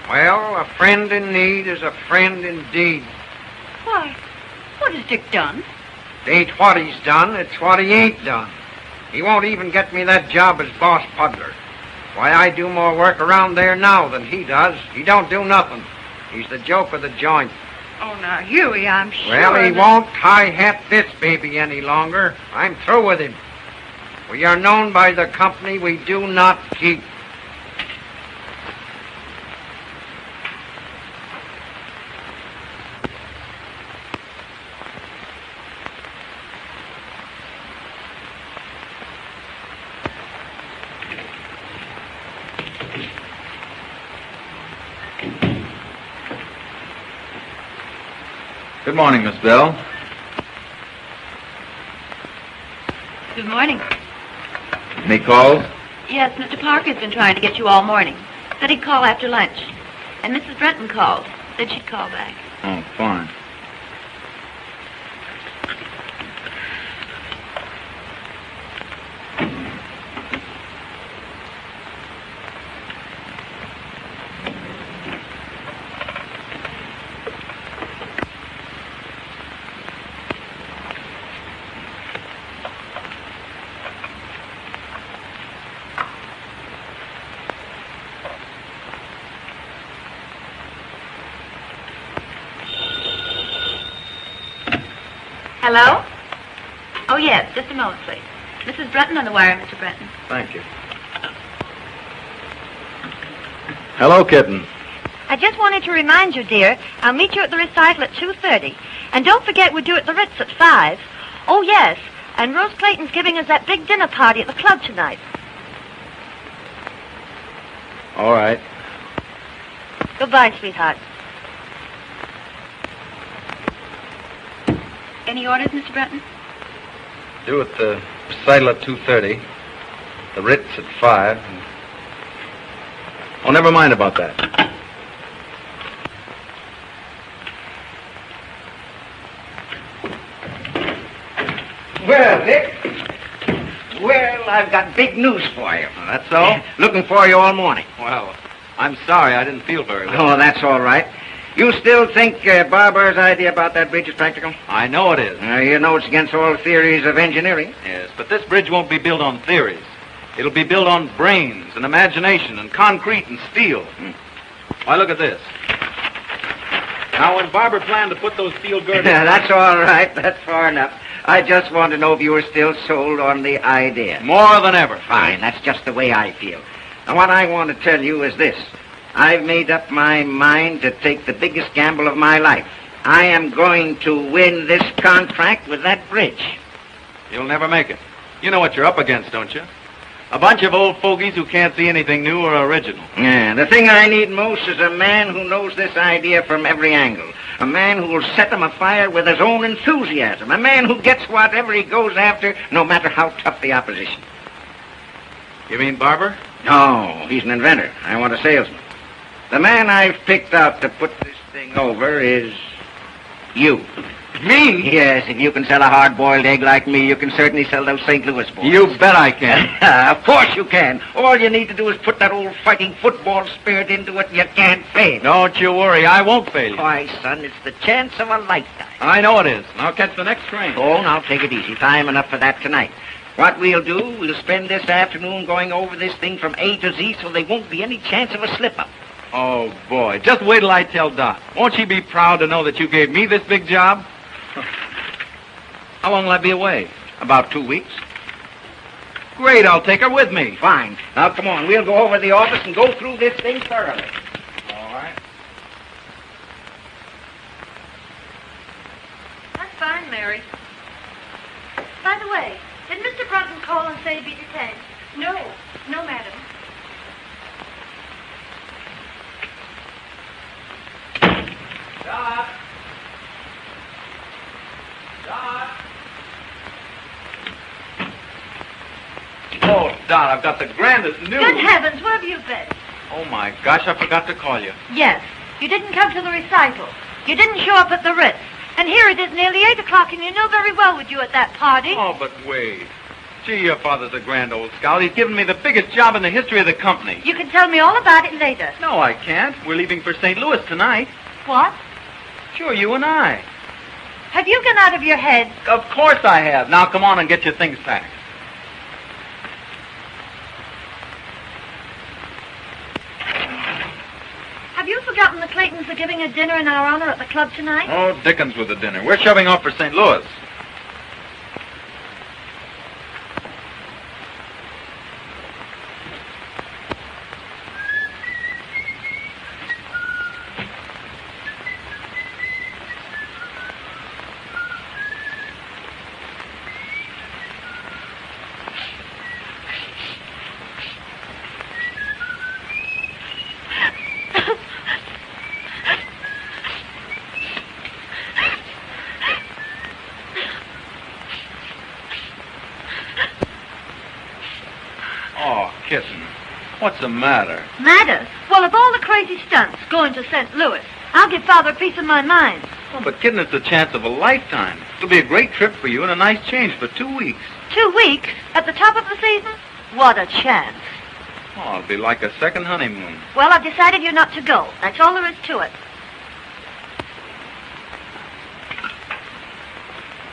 Well, a friend in need is a friend indeed. Why, what has Dick done? It ain't what he's done, it's what he ain't done. He won't even get me that job as boss puddler. Why, I do more work around there now than he does. He don't do nothing. He's the joke of the joint. Oh, now, Hughie, I'm sure Well, he that- won't high-hat this baby any longer. I'm through with him. We are known by the company we do not keep. Good morning, Miss Bell. Good morning. Any calls? Yes, Mr. Parker's been trying to get you all morning. Said he'd call after lunch. And Mrs. Brunton called. Said she'd call back. Oh, fine. Hello? Oh, yes. Just a moment, please. Mrs. Brunton on the wire, Mr. Brunton. Thank you. Hello, kitten. I just wanted to remind you, dear, I'll meet you at the recital at 2:30. And don't forget we're due at the Ritz at 5. Oh, yes, and Rose Clayton's giving us that big dinner party at the club tonight. All right. Goodbye, sweetheart. Any orders, Mr. Brunton? Due at the recital at 2:30. The Ritz at 5. Oh, never mind about that. Well, Dick. Well, I've got big news for you. Oh, that's all? Looking for you all morning. Well, I'm sorry. I didn't feel very well. Oh, that's all right. You still think Barber's idea about that bridge is practical? I know it is. You know it's against all theories of engineering. Yes, but this bridge won't be built on theories. It'll be built on brains and imagination and concrete and steel. Why, look at this. Now, when Barber planned to put those steel girders... That's all right. That's far enough. I just want to know if you were still sold on the idea. More than ever. Fine. That's just the way I feel. And what I want to tell you is this. I've made up my mind to take the biggest gamble of my life. I am going to win this contract with that bridge. You'll never make it. You know what you're up against, don't you? A bunch of old fogies who can't see anything new or original. Yeah, the thing I need most is a man who knows this idea from every angle. A man who will set them afire with his own enthusiasm. A man who gets whatever he goes after, no matter how tough the opposition. You mean Barber? No, he's an inventor. I want a salesman. The man I've picked out to put this thing over is you. Me? Yes, if you can sell a hard-boiled egg like me, you can certainly sell those St. Louis boys. You bet I can. Of course you can. All you need to do is put that old fighting football spirit into it, and you can't fail. Don't you worry, I won't fail you. Why, son, it's the chance of a lifetime. I know it is. I'll catch the next train. Oh, now take it easy. Time enough for that tonight. What we'll do, we'll spend this afternoon going over this thing from A to Z so there won't be any chance of a slip-up. Oh, boy. Just wait till I tell Dot. Won't she be proud to know that you gave me this big job? How long will I be away? About 2 weeks. Great, I'll take her with me. Fine. Now, come on. We'll go over to the office and go through this thing thoroughly. All right. That's fine, Mary. By the way, did Mr. Brunton call and say he'd be detained? No, madam. Dot. Dot. Oh, Dot, I've got the grandest news. Good heavens, where have you been? Oh, my gosh, I forgot to call you. Yes, you didn't come to the recital. You didn't show up at the Ritz. And here it is nearly 8 o'clock, and you know very well with you at that party. Oh, but wait. Gee, your father's a grand old scout. He's given me the biggest job in the history of the company. You can tell me all about it later. No, I can't. We're leaving for St. Louis tonight. What? Sure, you and I. Have you gone out of your head? Of course I have. Now, come on and get your things packed. Have you forgotten the Claytons are giving a dinner in our honor at the club tonight? Oh, dickens with the dinner. We're shoving off for St. Louis. Kitten, what's the matter? Matter? Well, of all the crazy stunts going to St. Louis, I'll give Father a piece of my mind. Oh, but Kitten, it's the chance of a lifetime. It'll be a great trip for you and a nice change for 2 weeks. 2 weeks? At the top of the season? What a chance. Oh, it'll be like a second honeymoon. Well, I've decided you're not to go. That's all there is to it.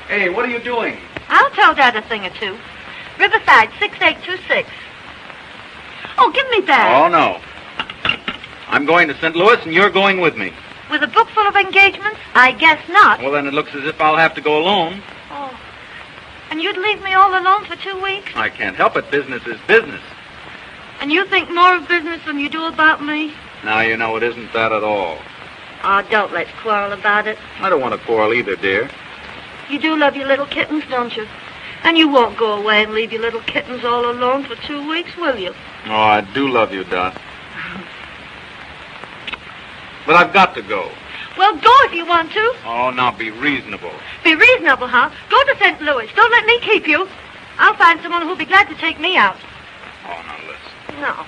Hey, what are you doing? I'll tell Dad a thing or two. Riverside, 6826. Oh, give me that. Oh, no. I'm going to St. Louis, and you're going with me. With a book full of engagements? I guess not. Well, then it looks as if I'll have to go alone. Oh. And you'd leave me all alone for 2 weeks? I can't help it. Business is business. And you think more of business than you do about me? Now, you know, it isn't that at all. Oh, don't let's quarrel about it. I don't want to quarrel either, dear. You do love your little kittens, don't you? And you won't go away and leave your little kittens all alone for 2 weeks, will you? Oh, I do love you, Dot. But I've got to go. Well, go if you want to. Oh, now be reasonable. Be reasonable, huh? Go to St. Louis. Don't let me keep you. I'll find someone who'll be glad to take me out. Oh, now listen. No.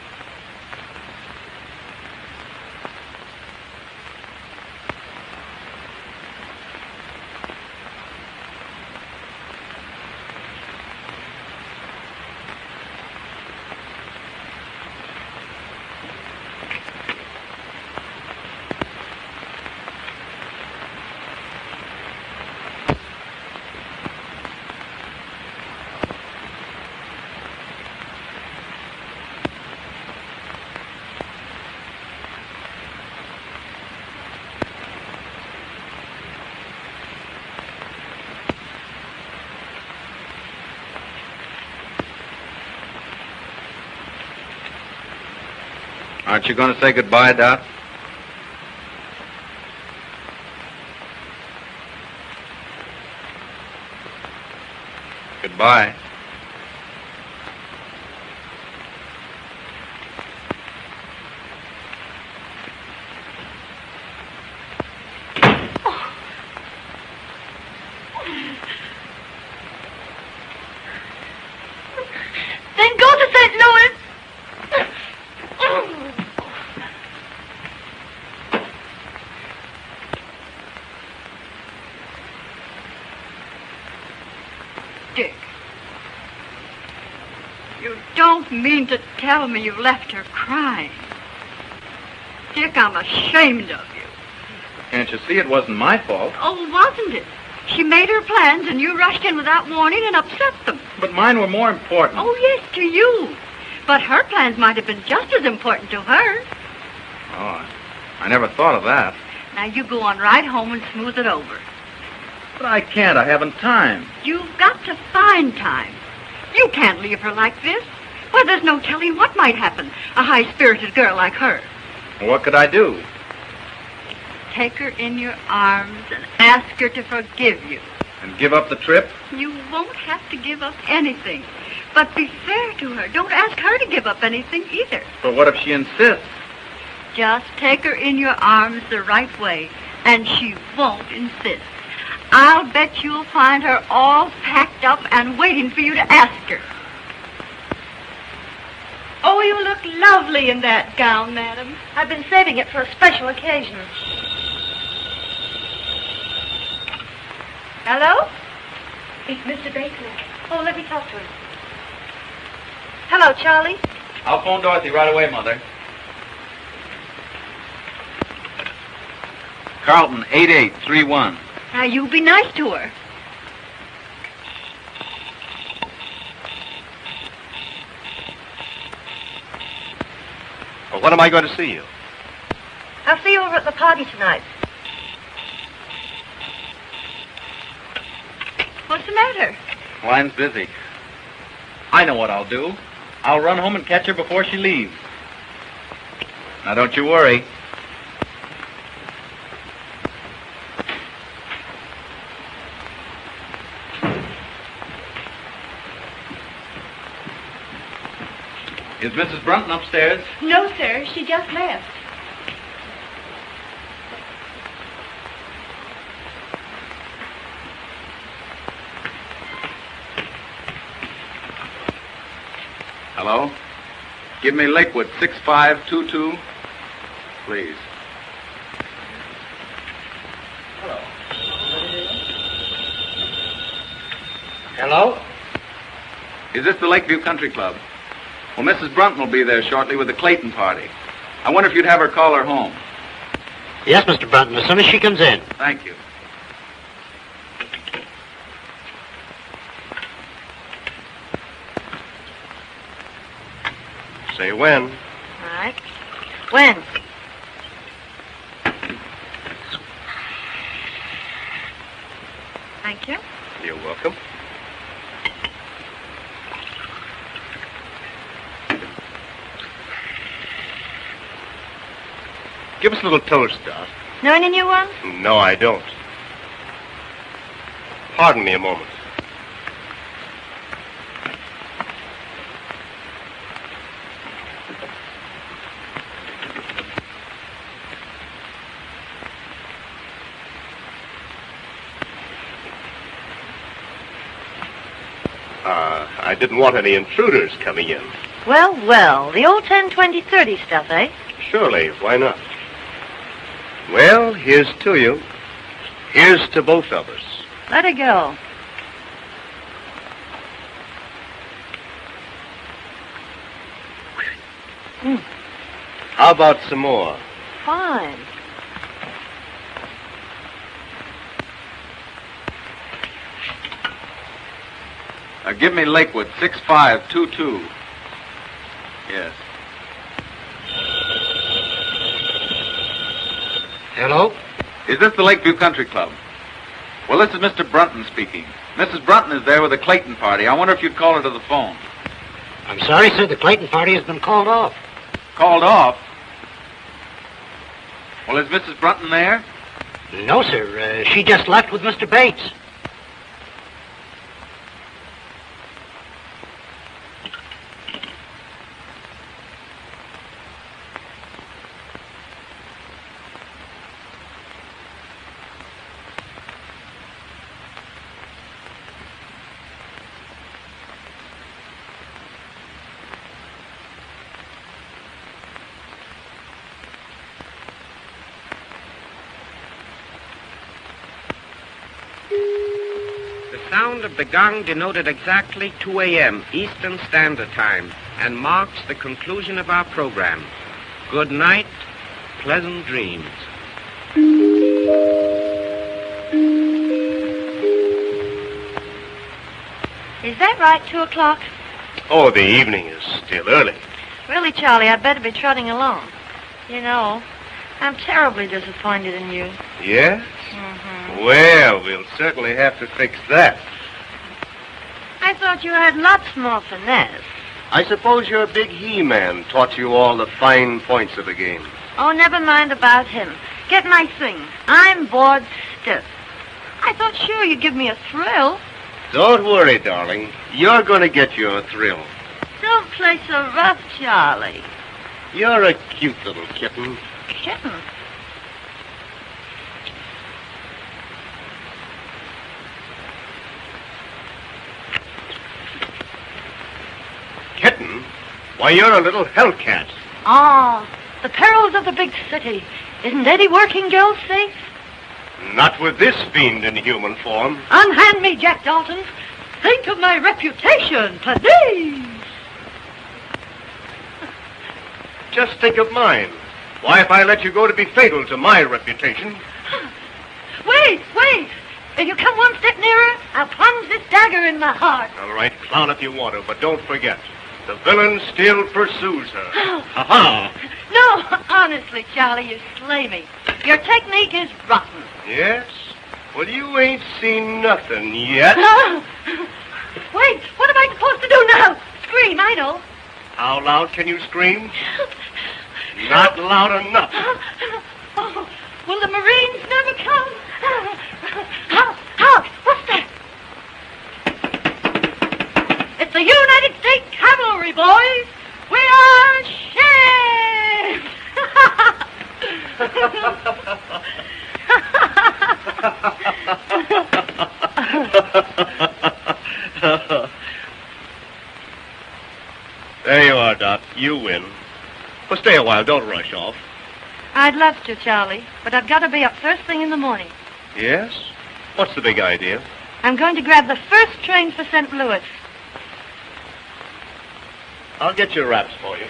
Aren't you going to say goodbye, Dot? Goodbye. Then go to St. Louis. don't mean to tell me you left her crying. Dick, I'm ashamed of you. Can't you see it wasn't my fault? Oh, wasn't it? She made her plans and you rushed in without warning and upset them. But mine were more important. Oh, yes, to you. But her plans might have been just as important to her. Oh, I never thought of that. Now you go on right home and smooth it over. But I can't. I haven't time. You've got to find time. You can't leave her like this. Well, there's no telling what might happen. A high-spirited girl like her. What could I do? Take her in your arms and ask her to forgive you. And give up the trip? You won't have to give up anything. But be fair to her. Don't ask her to give up anything either. But what if she insists? Just take her in your arms the right way, and she won't insist. I'll bet you'll find her all packed up and waiting for you to ask her. Oh, you look lovely in that gown, madam. I've been saving it for a special occasion. Hello? It's Mr. Bateman. Oh, let me talk to him. Hello, Charlie. I'll phone Dorothy right away, Mother. Carlton, 8831. Now, you be nice to her. Well, when am I going to see you? I'll see you over at the party tonight. What's the matter? Line's busy. I know what I'll do. I'll run home and catch her before she leaves. Now, don't you worry. Is Mrs. Brunton upstairs? No, sir. She just left. Hello? Give me Lakewood, 6522. Please. Hello? Hello? Is this the Lakeview Country Club? Well, Mrs. Brunton will be there shortly with the Clayton party. I wonder if you'd have her call her home. Yes, Mr. Brunton, as soon as she comes in. Thank you. Say when. All right. When? Thank you. You're welcome. Give us a little toast, Doc. Know any new ones? No, I don't. Pardon me a moment. I didn't want any intruders coming in. Well, well. The old 10, 20, 30 stuff, eh? Surely, why not? Well, here's to you. Here's to both of us. Let her go. How about some more? Fine. Give me Lakewood, 6522. Yes. Hello? Is this the Lakeview Country Club? Well, this is Mr. Brunton speaking. Mrs. Brunton is there with the Clayton party. I wonder if you'd call her to the phone. I'm sorry, sir. The Clayton party has been called off. Called off? Well, is Mrs. Brunton there? No, sir. She just left with Mr. Bates. The sound of the gong denoted exactly 2 a.m. Eastern Standard Time. and marks the conclusion of our program. Good night, pleasant dreams. Is that right, 2 o'clock? Oh, the evening is still early. Really, Charlie, I'd better be trotting along. You know, I'm terribly disappointed in you. Yes? Mm-hmm. Well, we'll certainly have to fix that. I thought you had lots more finesse. I suppose your big he-man taught you all the fine points of the game. Oh, never mind about him. Get my thing. I'm bored stiff. I thought sure you'd give me a thrill. Don't worry, darling. You're going to get your thrill. Don't play so rough, Charlie. You're a cute little kitten. Kitten? Kitten? Why, you're a little hellcat. Ah, the perils of the big city. Isn't Eddy working girls safe? Not with this fiend in human form. Unhand me, Jack Dalton. Think of my reputation, please. Just think of mine. Why, if I let you go to be fatal to my reputation. Wait. If you come one step nearer, I'll plunge this dagger in my heart. All right, clown if you want to, but don't forget, the villain still pursues her. Ha-ha! No, honestly, Charlie, you slay me. Your technique is rotten. Yes? Well, you ain't seen nothing yet. Wait, what am I supposed to do now? Scream, I know. How loud can you scream? Not loud enough. Oh, will the Marines never come? Hark! What's that? It's the United States Cavalry, boys. We are There you are, Doc. You win. Well, stay a while. Don't rush off. I'd love to, Charlie, but I've got to be up first thing in the morning. Yes? What's the big idea? I'm going to grab the first train for St. Louis. I'll get your wraps for you.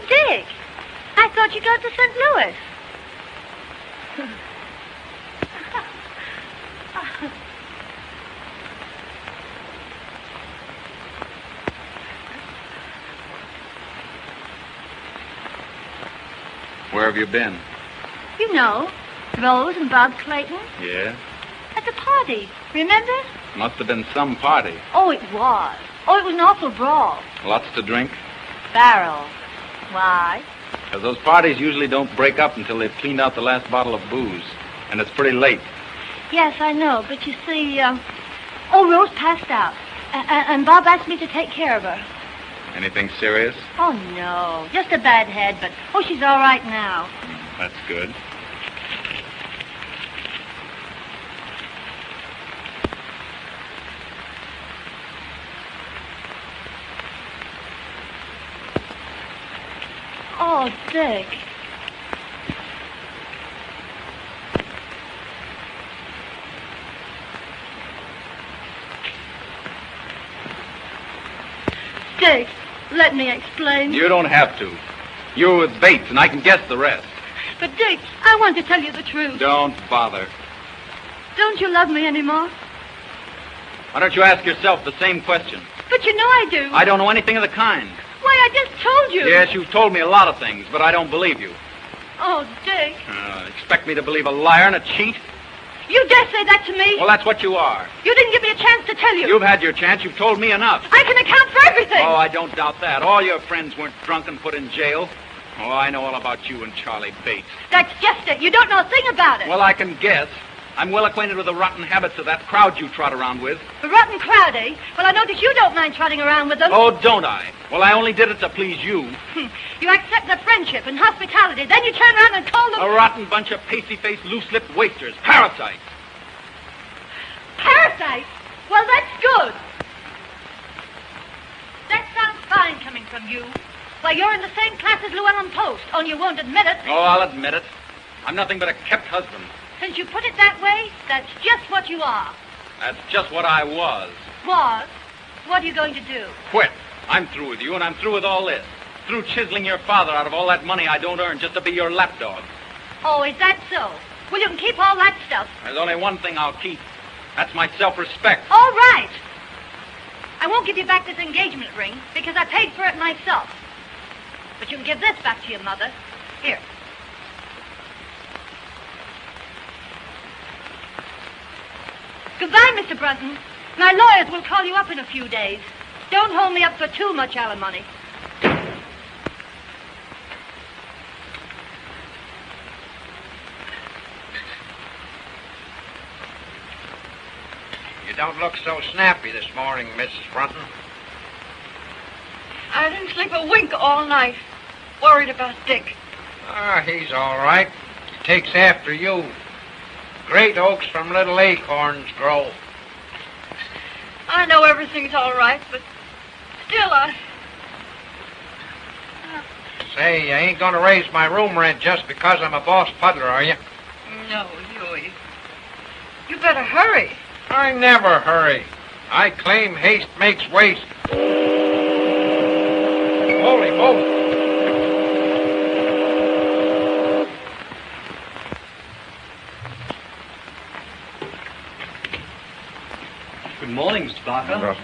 Dick, I thought you got to St. Louis. Where have you been? You know, Rose and Bob Clayton. Yeah? At the party, remember? Must have been some party. Oh, it was. Oh, it was an awful brawl. Lots to drink? Barrel. Why? Because those parties usually don't break up until they've cleaned out the last bottle of booze. And it's pretty late. Yes, I know, but you see, Rose passed out. And Bob asked me to take care of her. Anything serious? Oh, no. Just a bad head, but, she's all right now. That's good. Oh, Dick. Dick, let me explain. You don't have to. You're with Bates, and I can guess the rest. But, Dick, I want to tell you the truth. Don't bother. Don't you love me anymore? Why don't you ask yourself the same question? But you know I do. I don't know anything of the kind. Why, I just told you. Yes, you've told me a lot of things, but I don't believe you. Oh, Dick. Expect me to believe a liar and a cheat? You dare say that to me? Well, that's what you are. You didn't give me a chance to tell you. You've had your chance. You've told me enough. I can account for everything. Oh, I don't doubt that. All your friends weren't drunk and put in jail. Oh, I know all about you and Charlie Bates. That's just it. You don't know a thing about it. Well, I can guess. I'm well acquainted with the rotten habits of that crowd you trot around with. The rotten crowd, eh? Well, I notice you don't mind trotting around with them. Oh, don't I? Well, I only did it to please you. You accept their friendship and hospitality, then you turn around and call them... A rotten bunch of pasty-faced, loose-lipped wasters. Parasites. Parasites? Well, that's good. That sounds fine coming from you. Why, you're in the same class as Llewellyn Post, only you won't admit it. Oh, I'll admit it. I'm nothing but a kept husband. Since you put it that way, that's just what you are. That's just what I was. Was? What are you going to do? Quit. I'm through with you, and I'm through with all this. Through chiseling your father out of all that money I don't earn just to be your lapdog. Oh, is that so? Well, you can keep all that stuff. There's only one thing I'll keep. That's my self-respect. All right. I won't give you back this engagement ring because I paid for it myself. But you can give this back to your mother. Here. Goodbye, Mr. Brunton. My lawyers will call you up in a few days. Don't hold me up for too much alimony. You don't look so snappy this morning, Mrs. Brunton. I didn't sleep a wink all night. Worried about Dick. He's all right. He takes after you. Great oaks from little acorns grow. I know everything's all right, but still Say, you ain't gonna raise my room rent just because I'm a boss puddler, are you? No, Hughie. You better hurry. I never hurry. I claim haste makes waste. Holy moly. Good morning, Mr. Parker.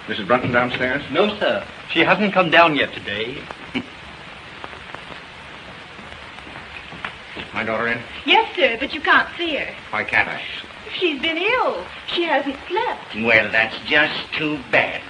Mrs. Brunton downstairs? No, sir. She hasn't come down yet today. My daughter in? Yes, sir, but you can't see her. Why can't I? She's been ill. She hasn't slept. Well, that's just too bad.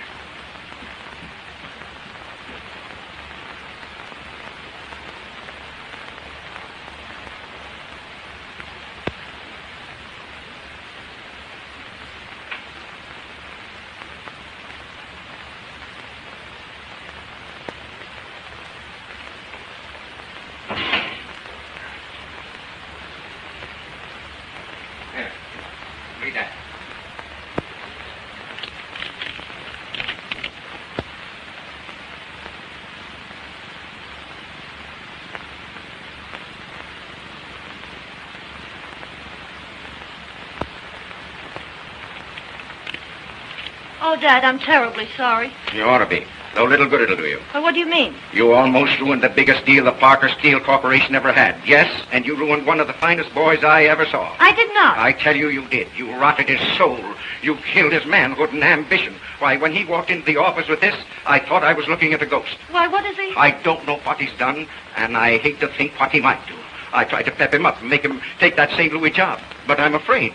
Oh, Dad, I'm terribly sorry. You ought to be. Though little good it'll do you. Well, what do you mean? You almost ruined the biggest deal the Parker Steel Corporation ever had. Yes, and you ruined one of the finest boys I ever saw. I did not. I tell you, you did. You rotted his soul. You killed his manhood and ambition. Why, when he walked into the office with this, I thought I was looking at a ghost. Why, what is he? I don't know what he's done, and I hate to think what he might do. I tried to pep him up and make him take that St. Louis job, but I'm afraid.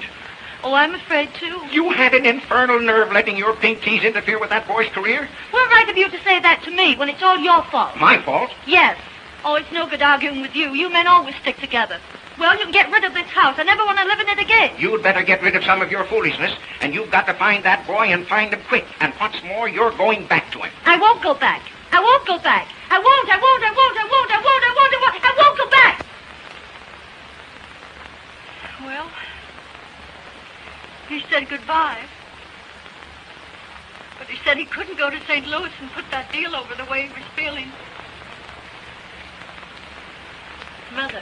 Oh, I'm afraid, too. You had an infernal nerve letting your pink teas interfere with that boy's career? What right have you to say that to me when it's all your fault? My fault? Yes. Oh, it's no good arguing with you. You men always stick together. Well, you can get rid of this house. I never want to live in it again. You'd better get rid of some of your foolishness, and you've got to find that boy and find him quick. And what's more, you're going back to him. I won't go back. I won't go back. I won't go back. Well, he said goodbye. But he said he couldn't go to St. Louis and put that deal over the way he was feeling. Mother,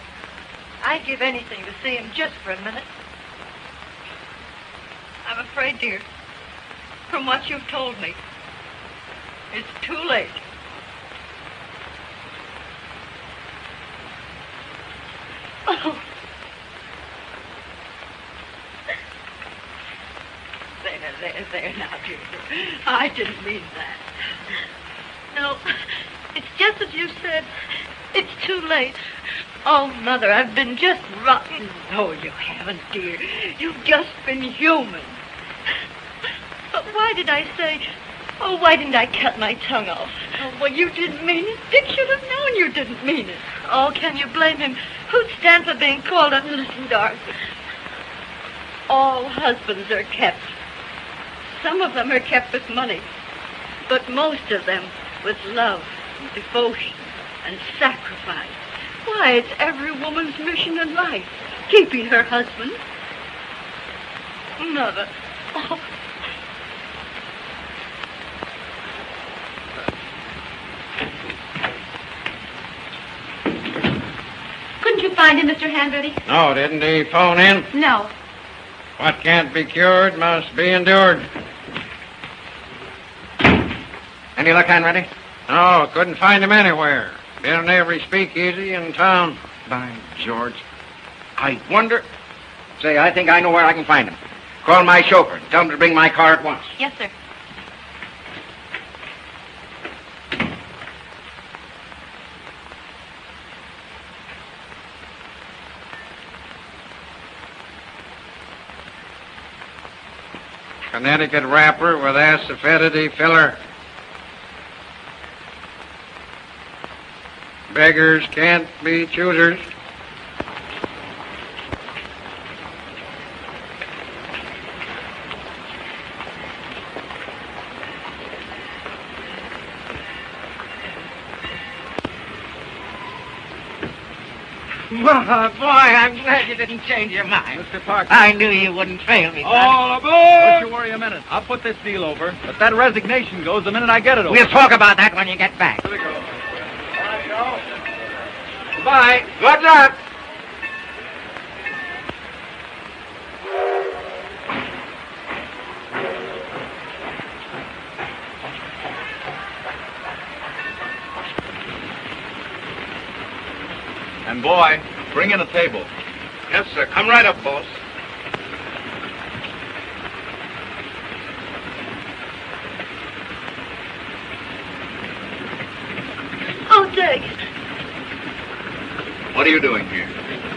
I'd give anything to see him just for a minute. I'm afraid, dear, from what you've told me, it's too late. Oh. There now, dear. I didn't mean that. No, It's just as you said. It's too late. Oh, Mother, I've been just rotten. No, you haven't, dear. You've just been human. But why did I say... Oh, why didn't I cut my tongue off? Oh, well, you didn't mean it. Dick should have known you didn't mean it. Oh, can you blame him? Who'd stand for being called a... Listen, Dorothy. All husbands are kept. Some of them are kept with money. But most of them with love, and devotion, and sacrifice. Why, it's every woman's mission in life, keeping her husband. Mother. Oh. Couldn't you find him, Mr. Hanready? No, didn't he phone in? No. What can't be cured must be endured. Any luck, Hanready? No, couldn't find him anywhere. Been in every speakeasy in town. By George. I wonder... Say, I think I know where I can find him. Call my chauffeur and tell him to bring my car at once. Yes, sir. Connecticut wrapper with acidity filler. Beggars can't be choosers. Well, boy, I'm glad you didn't change your mind. Mr. Parker. I knew you wouldn't fail me. All aboard! Don't you worry a minute. I'll put this deal over, but that resignation goes the minute I get it over. We'll talk about that when you get back. Here we go. Goodbye. Good luck. And boy, bring in a table. Yes, sir. Come right up, boss. Oh, Dick, What are you doing here?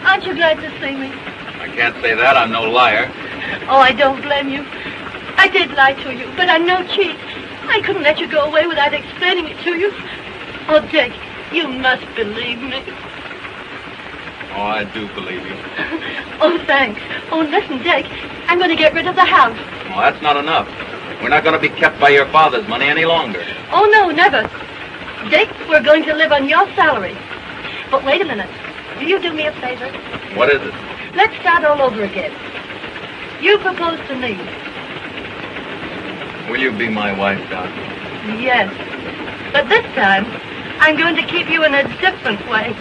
aren't you glad to see me? I can't say that. I'm no liar. Oh, I don't blame you. I did lie to you, but I'm no cheat. I couldn't let you go away without explaining it to you. Oh, Dick, you must believe me. Oh, I do believe you. Oh, thanks. Oh, listen, Dick, I'm going to get rid of the house. Well, that's not enough. We're not going to be kept by your father's money any longer. Oh, no, never. Dick, we're going to live on your salary. But wait a minute. Will you do me a favor? What is it? Let's start all over again. You propose to me. Will you be my wife, Doc? Yes. But this time, I'm going to keep you in a different way.